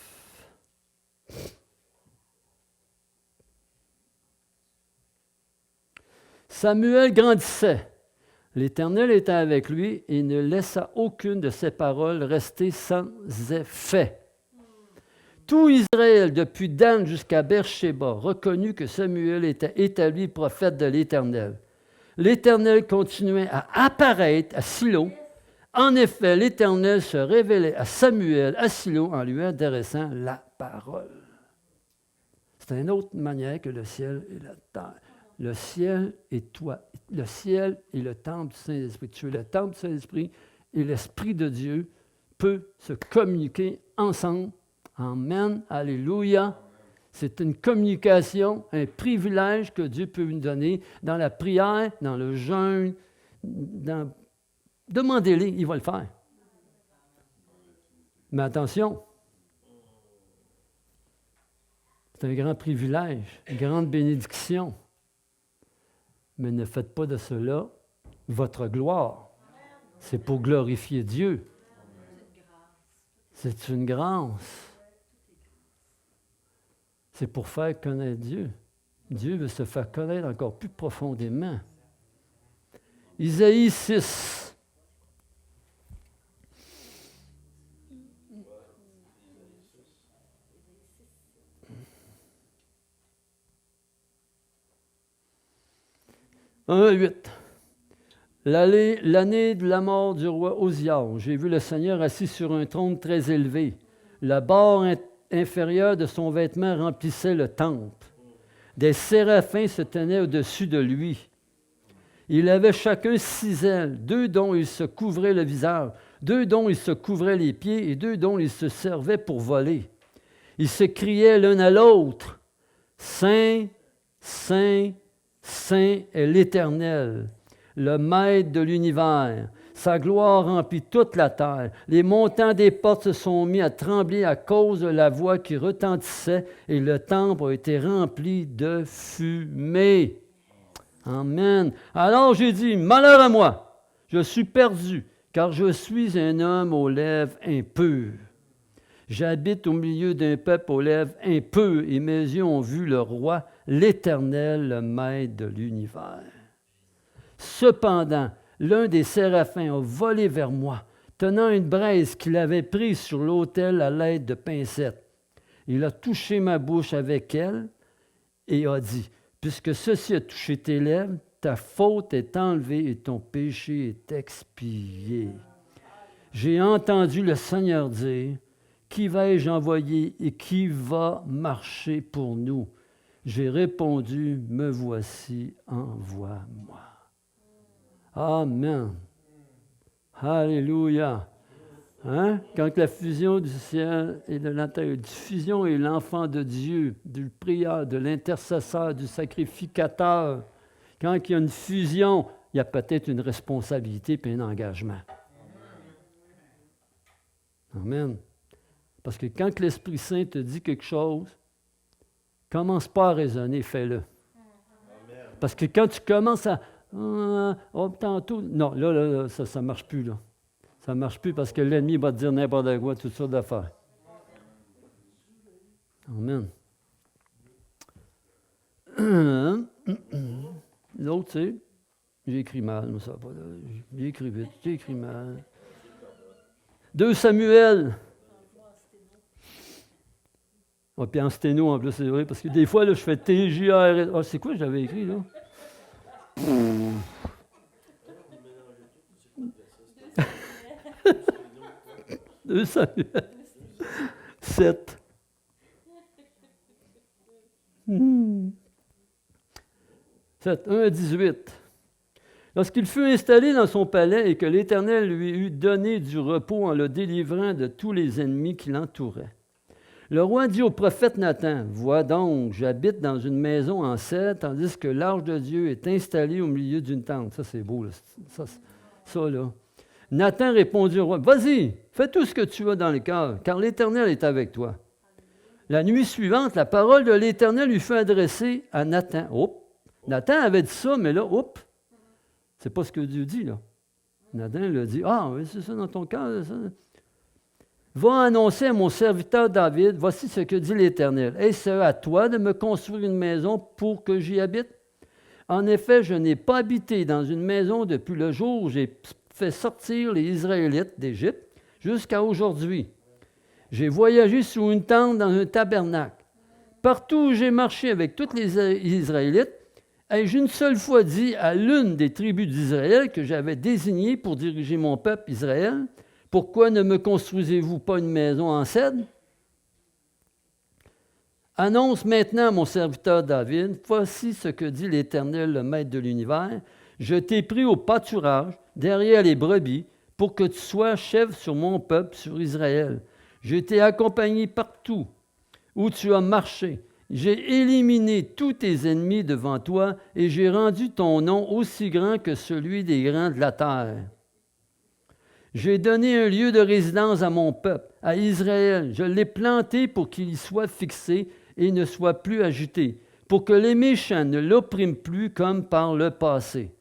Samuel grandissait. L'Éternel était avec lui et ne laissa aucune de ses paroles rester sans effet. Tout Israël, depuis Dan jusqu'à Beer-Shéba, reconnut que Samuel était établi prophète de l'Éternel. L'Éternel continuait à apparaître à Silo. En effet, l'Éternel se révélait à Samuel à Silo en lui adressant la parole. C'est une autre manière que le ciel et la terre. Le ciel et toi. Le ciel est le temple du Saint-Esprit. Tu es le temple du Saint-Esprit et l'Esprit de Dieu peut se communiquer ensemble. Amen. Alléluia. C'est une communication, un privilège que Dieu peut nous donner dans la prière, dans le jeûne. Demandez-les, il va le faire. Mais attention, c'est un grand privilège, une grande bénédiction. Mais ne faites pas de cela votre gloire. C'est pour glorifier Dieu. C'est une grâce. C'est pour faire connaître Dieu. Dieu veut se faire connaître encore plus profondément. Isaïe 6. « 1,8. L'année de la mort du roi Osias, j'ai vu le Seigneur assis sur un trône très élevé. La barre inférieure de son vêtement remplissait le temple. Des séraphins se tenaient au-dessus de lui. Il avait chacun 6 ailes, 2 dont il se couvrait le visage, 2 dont il se couvrait les pieds et 2 dont il se servait pour voler. Ils se criaient l'un à l'autre, « Saint, Saint, Saint est l'Éternel, le Maître de l'univers. Sa gloire remplit toute la terre. Les montants des portes se sont mis à trembler à cause de la voix qui retentissait et le temple a été rempli de fumée. » Amen. Alors j'ai dit, « Malheur à moi, je suis perdu, car je suis un homme aux lèvres impures. J'habite au milieu d'un peuple aux lèvres impures, et mes yeux ont vu le roi, l'Éternel, le Maître de l'univers. » Cependant, l'un des séraphins a volé vers moi, tenant une braise qu'il avait prise sur l'autel à l'aide de pincettes. Il a touché ma bouche avec elle et a dit, « Puisque ceci a touché tes lèvres, ta faute est enlevée et ton péché est expié. » J'ai entendu le Seigneur dire, « Qui vais-je envoyer et qui va marcher pour nous? » J'ai répondu, « Me voici, envoie-moi. » Amen. Alléluia. Hein? Quand la fusion du ciel et de la terre, fusion est l'enfant de Dieu, du prieur, de l'intercesseur, du sacrificateur, quand il y a une fusion, il y a peut-être une responsabilité et un engagement. Amen. Parce que quand l'Esprit Saint te dit quelque chose, commence pas à raisonner, fais-le. Parce que quand tu commences à tantôt. Non, là ça ne marche plus. Là. Ça ne marche plus parce que l'ennemi va te dire n'importe quoi, toutes sortes d'affaires. Amen. L'autre, c'est j'ai écrit mal, mais ça va pas. J'ai écrit vite, j'ai écrit mal. 2 Samuel. Oh, puis en sténo, en plus, c'est vrai, parce que des fois, là, je fais TJR. Ah, c'est quoi que j'avais écrit, là? 2 Samuel 7. 7, 1 à 18. Lorsqu'il fut installé dans son palais et que l'Éternel lui eut donné du repos en le délivrant de tous les ennemis qui l'entouraient, le roi dit au prophète Nathan, « Vois donc, j'habite dans une maison en cèdre, tandis que l'arche de Dieu est installée au milieu d'une tente. » Ça, c'est beau, là. Ça, là. Nathan répondit au roi, « Vas-y, fais tout ce que tu as dans le cœur, car l'Éternel est avec toi. » La nuit suivante, la parole de l'Éternel lui fut adressée à Nathan. Oups! Nathan avait dit ça, mais là, oups! C'est pas ce que Dieu dit, là. Nathan lui a dit, « Ah, oui, c'est ça dans ton cœur, ça. » Va annoncer à mon serviteur David, voici ce que dit l'Éternel. Est-ce à toi de me construire une maison pour que j'y habite? En effet, je n'ai pas habité dans une maison depuis le jour où j'ai fait sortir les Israélites d'Égypte jusqu'à aujourd'hui. J'ai voyagé sous une tente dans un tabernacle. Partout où j'ai marché avec tous les Israélites, ai-je une seule fois dit à l'une des tribus d'Israël que j'avais désignée pour diriger mon peuple Israël, « Pourquoi ne me construisez-vous pas une maison en cèdre? » Annonce maintenant à mon serviteur David, « Voici ce que dit l'Éternel, le Maître de l'univers. Je t'ai pris au pâturage, derrière les brebis, pour que tu sois chef sur mon peuple, sur Israël. Je t'ai accompagné partout où tu as marché. J'ai éliminé tous tes ennemis devant toi et j'ai rendu ton nom aussi grand que celui des grands de la terre. J'ai donné un lieu de résidence à mon peuple, à Israël. Je l'ai planté pour qu'il y soit fixé et ne soit plus agité, pour que les méchants ne l'oppriment plus comme par le passé,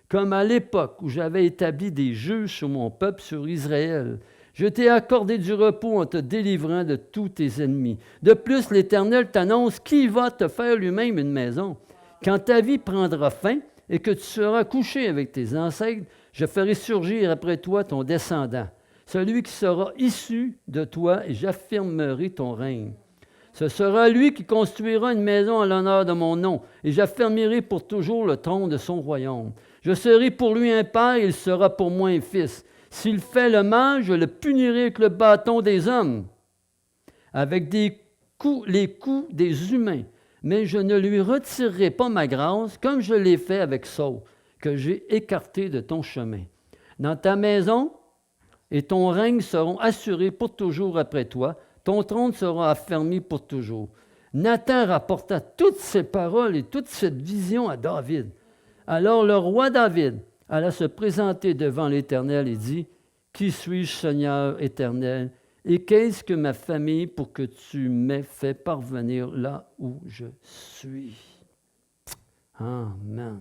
comme à l'époque où j'avais établi des juges sur mon peuple, sur Israël. Je t'ai accordé du repos en te délivrant de tous tes ennemis. De plus, l'Éternel t'annonce qu'il va te faire lui-même une maison. Quand ta vie prendra fin et que tu seras couché avec tes ancêtres, je ferai surgir après toi ton descendant, celui qui sera issu de toi, et j'affirmerai ton règne. Ce sera lui qui construira une maison en l'honneur de mon nom, et j'affermirai pour toujours le trône de son royaume. Je serai pour lui un père, et il sera pour moi un fils. S'il fait le mal, je le punirai avec le bâton des hommes, avec les coups des humains. Mais je ne lui retirerai pas ma grâce, comme je l'ai fait avec Saul, que j'ai écarté de ton chemin. Dans ta maison et ton règne seront assurés pour toujours après toi. Ton trône sera affermi pour toujours. Nathan rapporta toutes ces paroles et toute cette vision à David. Alors le roi David alla se présenter devant l'Éternel et dit, « Qui suis-je, Seigneur éternel, et qu'est-ce que ma famille pour que tu m'aies fait parvenir là où je suis? » Amen.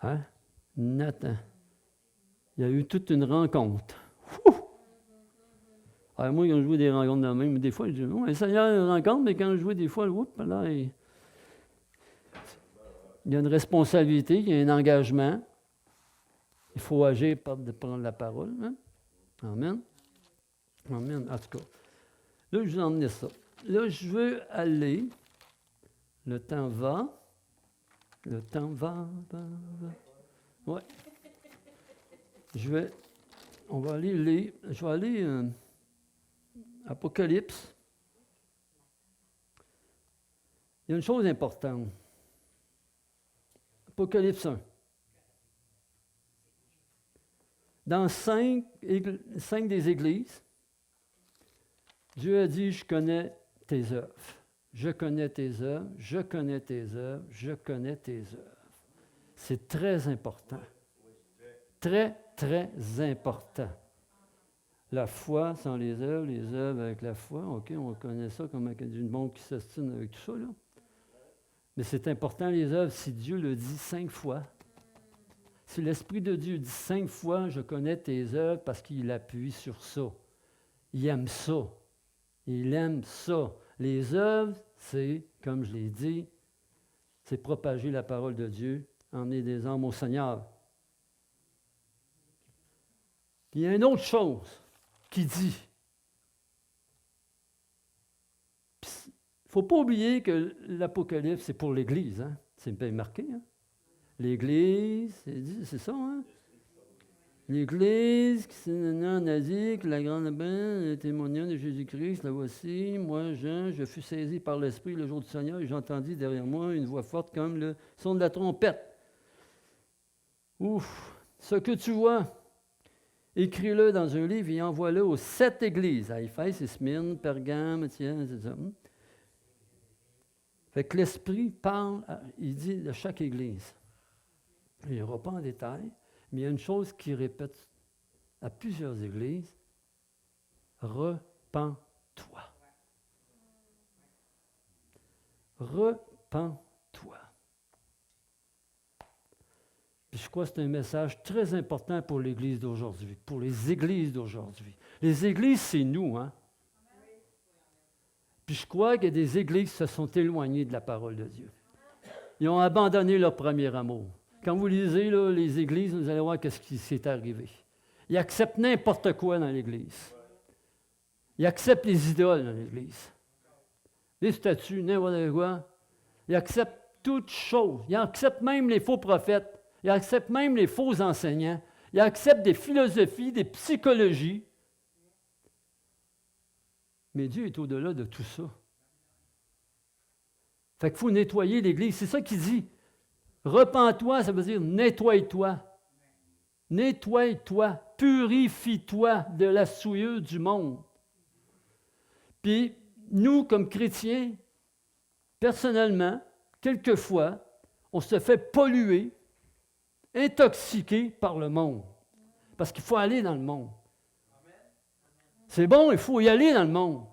Hein? Nathan. Il y a eu toute une rencontre. Alors moi, quand je vois des rencontres de même, des fois, je dis, oui, Seigneur, une rencontre, mais quand je vois des fois, là, il y a une responsabilité, il y a un engagement. Il faut agir par de prendre la parole. Hein? Amen. Amen. En tout cas, là, je vous ai emmené ça. Là, je veux aller. Le temps va. Le temps va. Ouais. On va aller lire. Je vais aller Apocalypse. Il y a une chose importante. Apocalypse 1. Dans 5 des églises, Dieu a dit, je connais tes œuvres. Je connais tes œuvres, je connais tes œuvres, je connais tes œuvres. C'est très important. Très, très important. La foi sans les œuvres avec la foi, OK, on connaît ça comme une bombe qui s'ostine avec tout ça, là. Mais c'est important, les œuvres, si Dieu le dit 5 fois. Si l'Esprit de Dieu dit 5 fois, je connais tes œuvres parce qu'il appuie sur ça. Il aime ça. Il aime ça. Les œuvres, c'est, comme je l'ai dit, c'est propager la parole de Dieu, emmener des âmes au Seigneur. Puis il y a une autre chose qui dit. Il ne faut pas oublier que l'Apocalypse, c'est pour l'Église. Hein? C'est bien marqué. Hein? L'Église, c'est ça, hein? L'Église, qui en Asie, que la grande benne, le témoignage de Jésus-Christ, la voici, moi, Jean, je fus saisi par l'Esprit le jour du Seigneur, et j'entendis derrière moi une voix forte comme le son de la trompette. Ouf! Ce que tu vois, écris-le dans un livre et envoie-le aux 7 églises, à Éphèse, Smyrne, Pergame, Étienne, etc. Fait que l'Esprit parle, il dit de chaque église. Il n'ira pas en détail, mais il y a une chose qu'il répète à plusieurs églises. Repens-toi. Repens-toi. Puis je crois que c'est un message très important pour l'Église d'aujourd'hui, pour les églises d'aujourd'hui. Les églises, c'est nous, hein? Puis je crois qu'il y a des églises qui se sont éloignées de la parole de Dieu. Ils ont abandonné leur premier amour. Quand vous lisez là, les églises, vous allez voir ce qui s'est arrivé. Ils acceptent n'importe quoi dans l'Église. Ils acceptent les idoles dans l'Église. Les statues, n'importe quoi. Ils acceptent toutes choses. Ils acceptent même les faux prophètes. Ils acceptent même les faux enseignants. Ils acceptent des philosophies, des psychologies. Mais Dieu est au-delà de tout ça. Fait qu'il faut nettoyer l'Église. C'est ça qu'il dit. Repens-toi, ça veut dire nettoie-toi. Nettoie-toi, purifie-toi de la souillure du monde. Puis, nous, comme chrétiens, personnellement, quelquefois, on se fait polluer, intoxiquer par le monde. Parce qu'il faut aller dans le monde. C'est bon, il faut y aller dans le monde.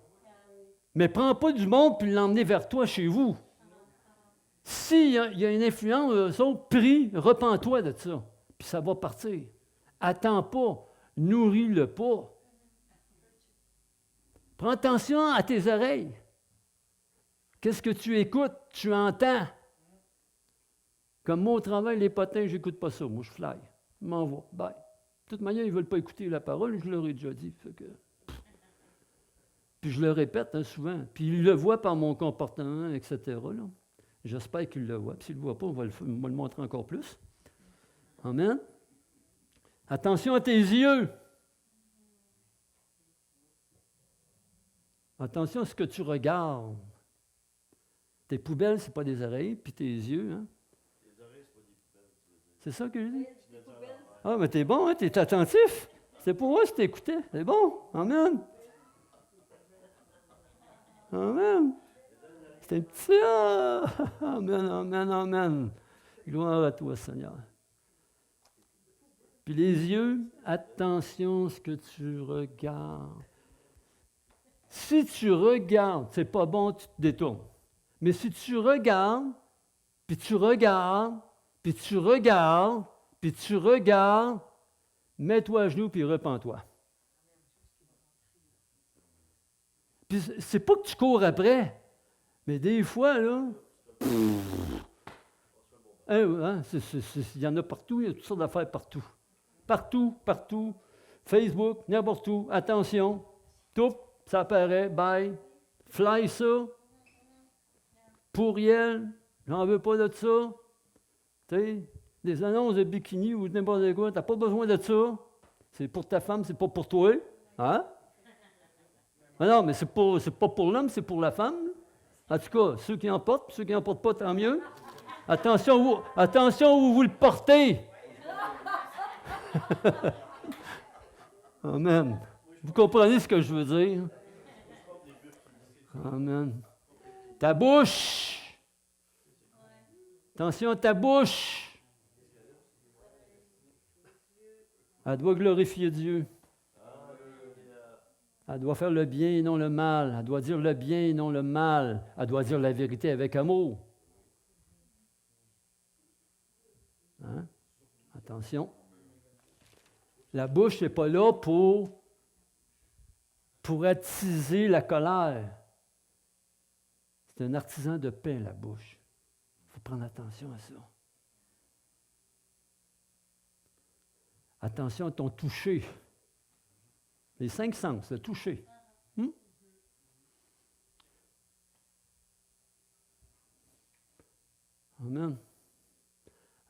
Mais prends pas du monde puis l'emmener vers toi, chez vous. S'il y a une influence, eux autres, prie, repens-toi de ça. Puis ça va partir. Attends pas, nourris-le pas. Prends attention à tes oreilles. Qu'est-ce que tu écoutes, tu entends? Comme moi au travail, les potins, je n'écoute pas ça. Moi, je fly. Je m'en vais. Bye. De toute manière, ils ne veulent pas écouter la parole, je leur ai déjà dit. Puis je le répète souvent. Puis ils le voient par mon comportement, etc. Là. J'espère qu'ils le voient. Puis s'ils ne le voient pas, on va le montrer encore plus. Amen. Attention à tes yeux. Attention à ce que tu regardes. Tes poubelles, ce n'est pas des oreilles, puis tes yeux. Hein? Les oreilles, ce pas des poubelles. C'est ça que je dis? Ah, mais t'es bon, hein? T'es attentif. C'est pour moi que je t'écoutais. C'est bon. Amen. Amen. C'est un petit... Ah! Amen, amen, amen. Gloire à toi, Seigneur. Puis les yeux, attention à ce que tu regardes. Si tu regardes, c'est pas bon, tu te détournes. Mais si tu regardes, puis tu regardes, puis tu regardes, puis tu regardes, mets-toi à genoux puis repens-toi. Puis c'est pas que tu cours après, mais des fois, là, il y en a partout, il y a toutes sortes d'affaires partout. Partout, partout. Facebook, n'importe où, attention, tout, ça apparaît, bye, fly ça, pourriel, j'en veux pas de ça. Tu sais, des annonces de bikini ou n'importe quoi, t'as pas besoin de ça. C'est pour ta femme, c'est pas pour toi. Hein? Ah non, mais c'est pas pour l'homme, c'est pour la femme. En tout cas, ceux qui en portent, ceux qui n'en portent pas, tant mieux. Attention où vous le portez. Amen. Vous comprenez ce que je veux dire? Amen. Ta bouche. Attention à ta bouche. Elle doit glorifier Dieu. Elle doit faire le bien et non le mal. Elle doit dire le bien et non le mal. Elle doit dire la vérité avec amour. Hein? Attention. La bouche n'est pas là pour attiser la colère. C'est un artisan de paix, la bouche. Il faut prendre attention à ça. Attention à ton toucher. Les 5 sens, le toucher. Amen.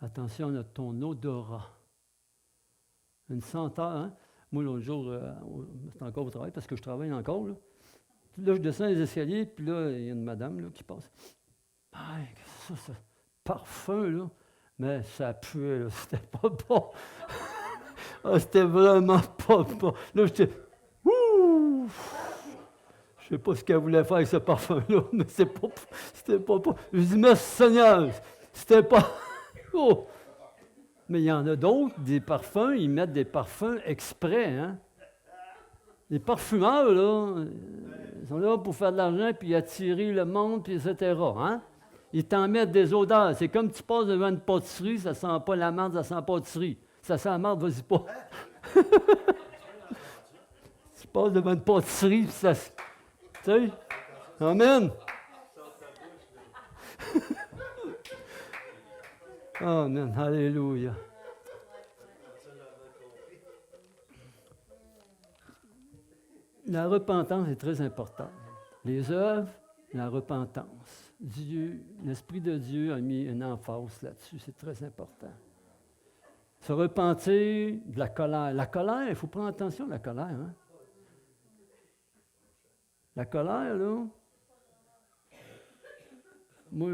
Attention à ton odorat. Une senteur, hein? Moi, l'autre jour, c'est encore au travail parce que je travaille encore. Là, je descends les escaliers, puis là, il y a une madame là, qui passe. Ah, ça, parfum, là. Mais ça puait, là. C'était pas bon. C'était vraiment pas bon. Là, j'étais. Ouh! Je sais pas ce qu'elle voulait faire avec ce parfum-là, mais c'était pas bon. Je dis, merci Seigneur, c'était pas. Oh! Mais il y en a d'autres, des parfums, ils mettent des parfums exprès, hein? Les parfumeurs, là, ils sont là pour faire de l'argent, puis attirer le monde, puis etc., hein? Ils t'en mettent des odeurs. C'est comme tu passes devant une pâtisserie, ça sent pas la marde, ça sent la pâtisserie. Ça sent la marde, vas-y pas. Tu passes devant une pâtisserie, puis ça... Tu sais? Amen! Amen, alléluia. La repentance est très importante. Les œuvres, la repentance. Dieu, l'Esprit de Dieu a mis une emphase là-dessus, c'est très important. Se repentir de la colère. La colère, il faut prendre attention à la colère. Hein? La colère, là, moi,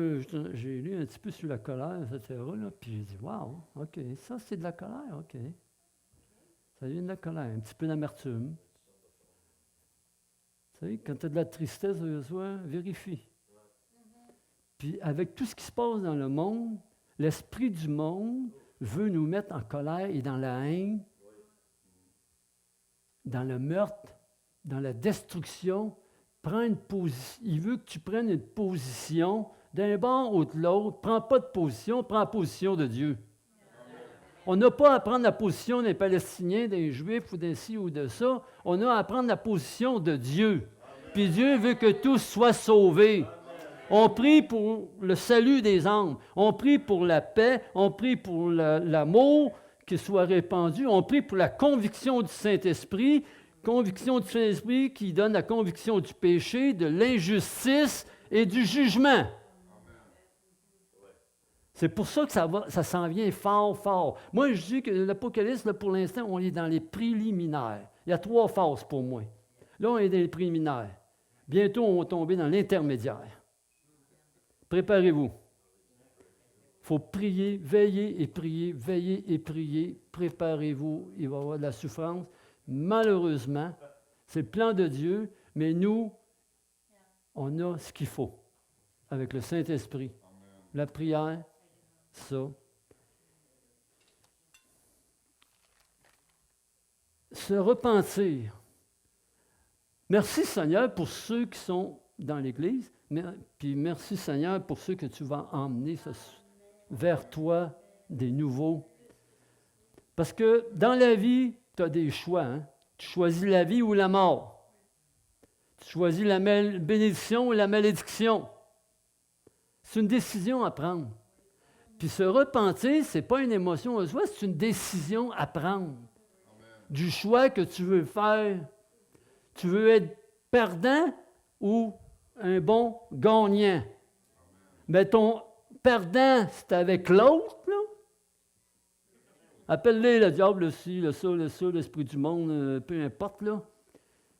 j'ai lu un petit peu sur la colère, etc., là, puis j'ai dit, wow, OK, ça, c'est de la colère, OK. Ça vient de la colère, un petit peu d'amertume. Vous savez, quand tu as de la tristesse de soi, vérifie. Puis avec tout ce qui se passe dans le monde, l'esprit du monde veut nous mettre en colère et dans la haine, dans le meurtre, dans la destruction. Il veut que tu prennes une position d'un bord ou de l'autre. Prends pas de position, prends la position de Dieu. On n'a pas à prendre la position des Palestiniens, des Juifs ou des ci ou de ça. On a à prendre la position de Dieu. Puis Dieu veut que tous soient sauvés. On prie pour le salut des âmes. On prie pour la paix. On prie pour l'amour qui soit répandu. On prie pour la conviction du Saint-Esprit. Conviction du Saint-Esprit qui donne la conviction du péché, de l'injustice et du jugement. C'est pour ça que ça s'en vient fort, fort. Moi, je dis que l'Apocalypse, là, pour l'instant, on est dans les préliminaires. Il y a 3 phases pour moi. Là, on est dans les préliminaires. Bientôt, on va tomber dans l'intermédiaire. Préparez-vous. Il faut prier, veiller et prier, veiller et prier. Préparez-vous, il va y avoir de la souffrance. Malheureusement, c'est le plan de Dieu, mais nous, on a ce qu'il faut avec le Saint-Esprit. La prière, ça. Se repentir. Merci Seigneur pour ceux qui sont dans l'Église, puis merci Seigneur pour ceux que tu vas emmener vers toi, des nouveaux. Parce que dans la vie, tu as des choix. Hein? Tu choisis la vie ou la mort. Tu choisis la bénédiction ou la malédiction. C'est une décision à prendre. Puis se repentir, ce n'est pas une émotion en soi, c'est une décision à prendre. Amen. Du choix que tu veux faire. Tu veux être perdant ou un bon gagnant. Mais ton perdant, c'est avec l'autre, là. Appelle-les le diable, le ci, le ça, l'esprit du monde, peu importe, là.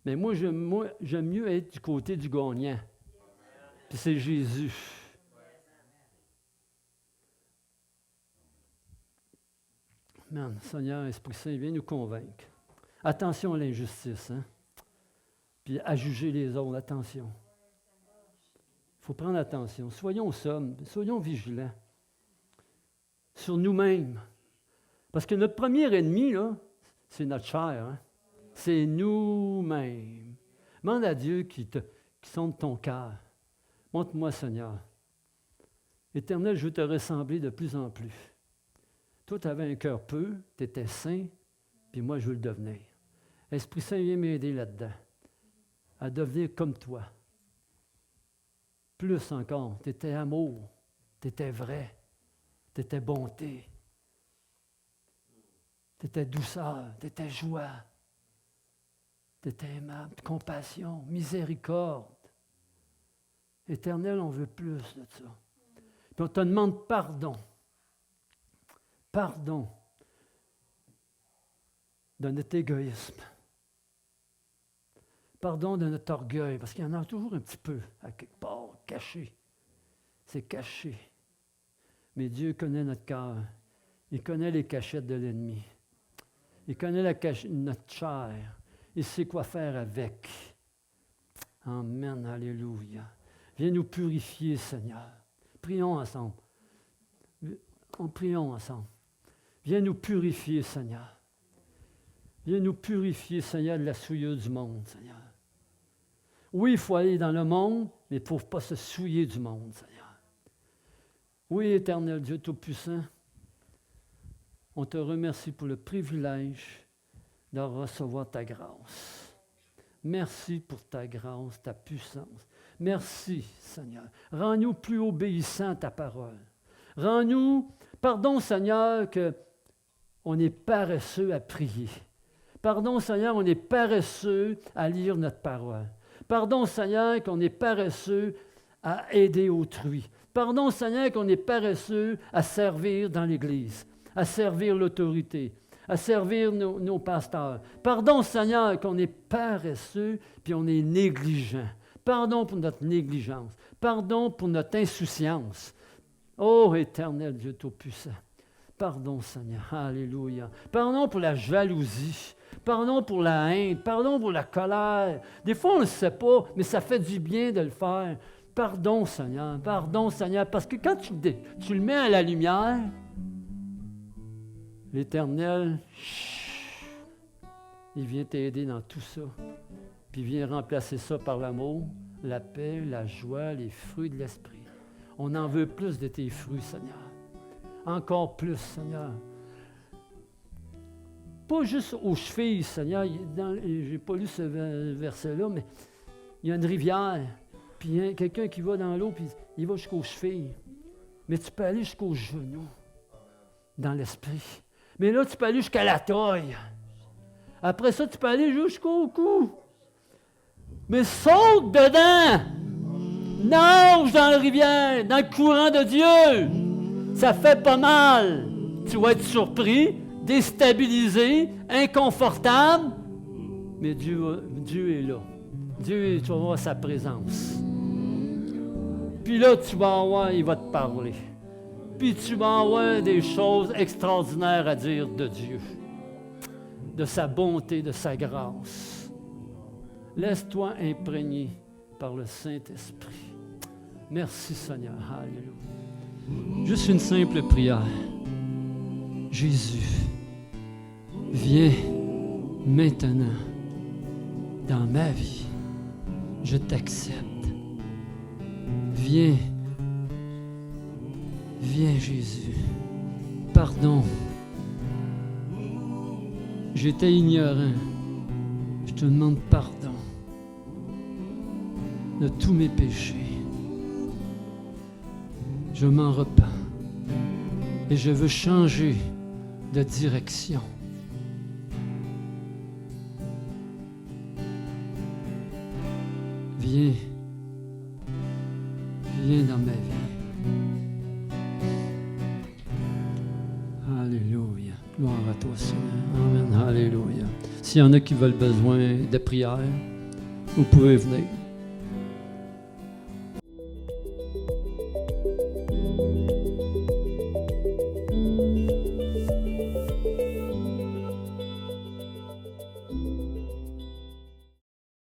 Mais moi, j'aime mieux être du côté du gagnant. Puis c'est Jésus. Amen. Seigneur, Esprit Saint, viens nous convaincre. Attention à l'injustice, hein? Puis à juger les autres, attention. Il faut prendre attention. Soyons sommes, soyons vigilants sur nous-mêmes. Parce que notre premier ennemi, là, c'est notre chair. Hein? C'est nous-mêmes. Demande à Dieu qui sonde ton cœur. Montre-moi, Seigneur. Éternel, je veux te ressembler de plus en plus. Toi, tu avais un cœur peu, tu étais saint, puis moi, je veux le devenir. Esprit Saint, viens m'aider là-dedans, à devenir comme toi. Plus encore, tu étais amour, tu étais vrai, tu étais bonté, tu étais douceur, tu étais joie, tu étais aimable, compassion, miséricorde. Éternel, on veut plus de ça. Puis on te demande pardon. Pardon de notre égoïsme. Pardon de notre orgueil, parce qu'il y en a toujours un petit peu, à quelque part, caché. C'est caché. Mais Dieu connaît notre cœur. Il connaît les cachettes de l'ennemi. Il connaît notre chair. Il sait quoi faire avec. Amen, alléluia. Viens nous purifier, Seigneur. Prions ensemble. Prions ensemble. Viens nous purifier, Seigneur. Viens nous purifier, Seigneur, de la souillure du monde, Seigneur. Oui, il faut aller dans le monde, mais il ne faut pas se souiller du monde, Seigneur. Oui, éternel Dieu Tout-Puissant, on te remercie pour le privilège de recevoir ta grâce. Merci pour ta grâce, ta puissance. Merci, Seigneur. Rends-nous plus obéissants à ta parole. Rends-nous, pardon, Seigneur, qu'on est paresseux à prier. Pardon, Seigneur, on est paresseux à lire notre parole. Pardon, Seigneur, qu'on est paresseux à aider autrui. Pardon, Seigneur, qu'on est paresseux à servir dans l'Église, à servir l'autorité, à servir nos pasteurs. Pardon, Seigneur, qu'on est paresseux puis on est négligent. Pardon pour notre négligence. Pardon pour notre insouciance. Ô éternel Dieu Tout-Puissant, Pardon, Seigneur. Alléluia. Pardon pour la jalousie. Pardon pour la haine. Pardon pour la colère. Des fois, on ne le sait pas, mais ça fait du bien de le faire. Pardon, Seigneur. Pardon, Seigneur. Parce que quand tu le mets à la lumière, l'Éternel, il vient t'aider dans tout ça. Puis il vient remplacer ça par l'amour, la paix, la joie, les fruits de l'esprit. On en veut plus de tes fruits, Seigneur. Encore plus, Seigneur. Pas juste aux chevilles, Seigneur. Je n'ai pas lu ce verset-là, mais il y a une rivière. Puis il y a quelqu'un qui va dans l'eau, puis il va jusqu'aux chevilles. Mais tu peux aller jusqu'aux genoux, dans l'esprit. Mais là, tu peux aller jusqu'à la taille. Après ça, tu peux aller jusqu'au cou. Mais saute dedans! Nage dans la rivière, dans le courant de Dieu! Ça fait pas mal! Tu vas être surpris, déstabilisé, inconfortable, mais Dieu est là. Dieu, tu vas voir sa présence. Puis là, tu vas voir, il va te parler. Puis tu vas avoir des choses extraordinaires à dire de Dieu, de sa bonté, de sa grâce. Laisse-toi imprégner par le Saint-Esprit. Merci Seigneur. Alléluia. Juste une simple prière. Jésus, viens maintenant dans ma vie. Je t'accepte. Viens. Viens Jésus. Pardon. J'étais ignorant. Je te demande pardon de tous mes péchés. Je m'en repens et je veux changer de direction. Viens, viens dans ma vie. Alléluia. Gloire à toi, Seigneur. Amen. Alléluia. S'il y en a qui veulent besoin de prière, vous pouvez venir.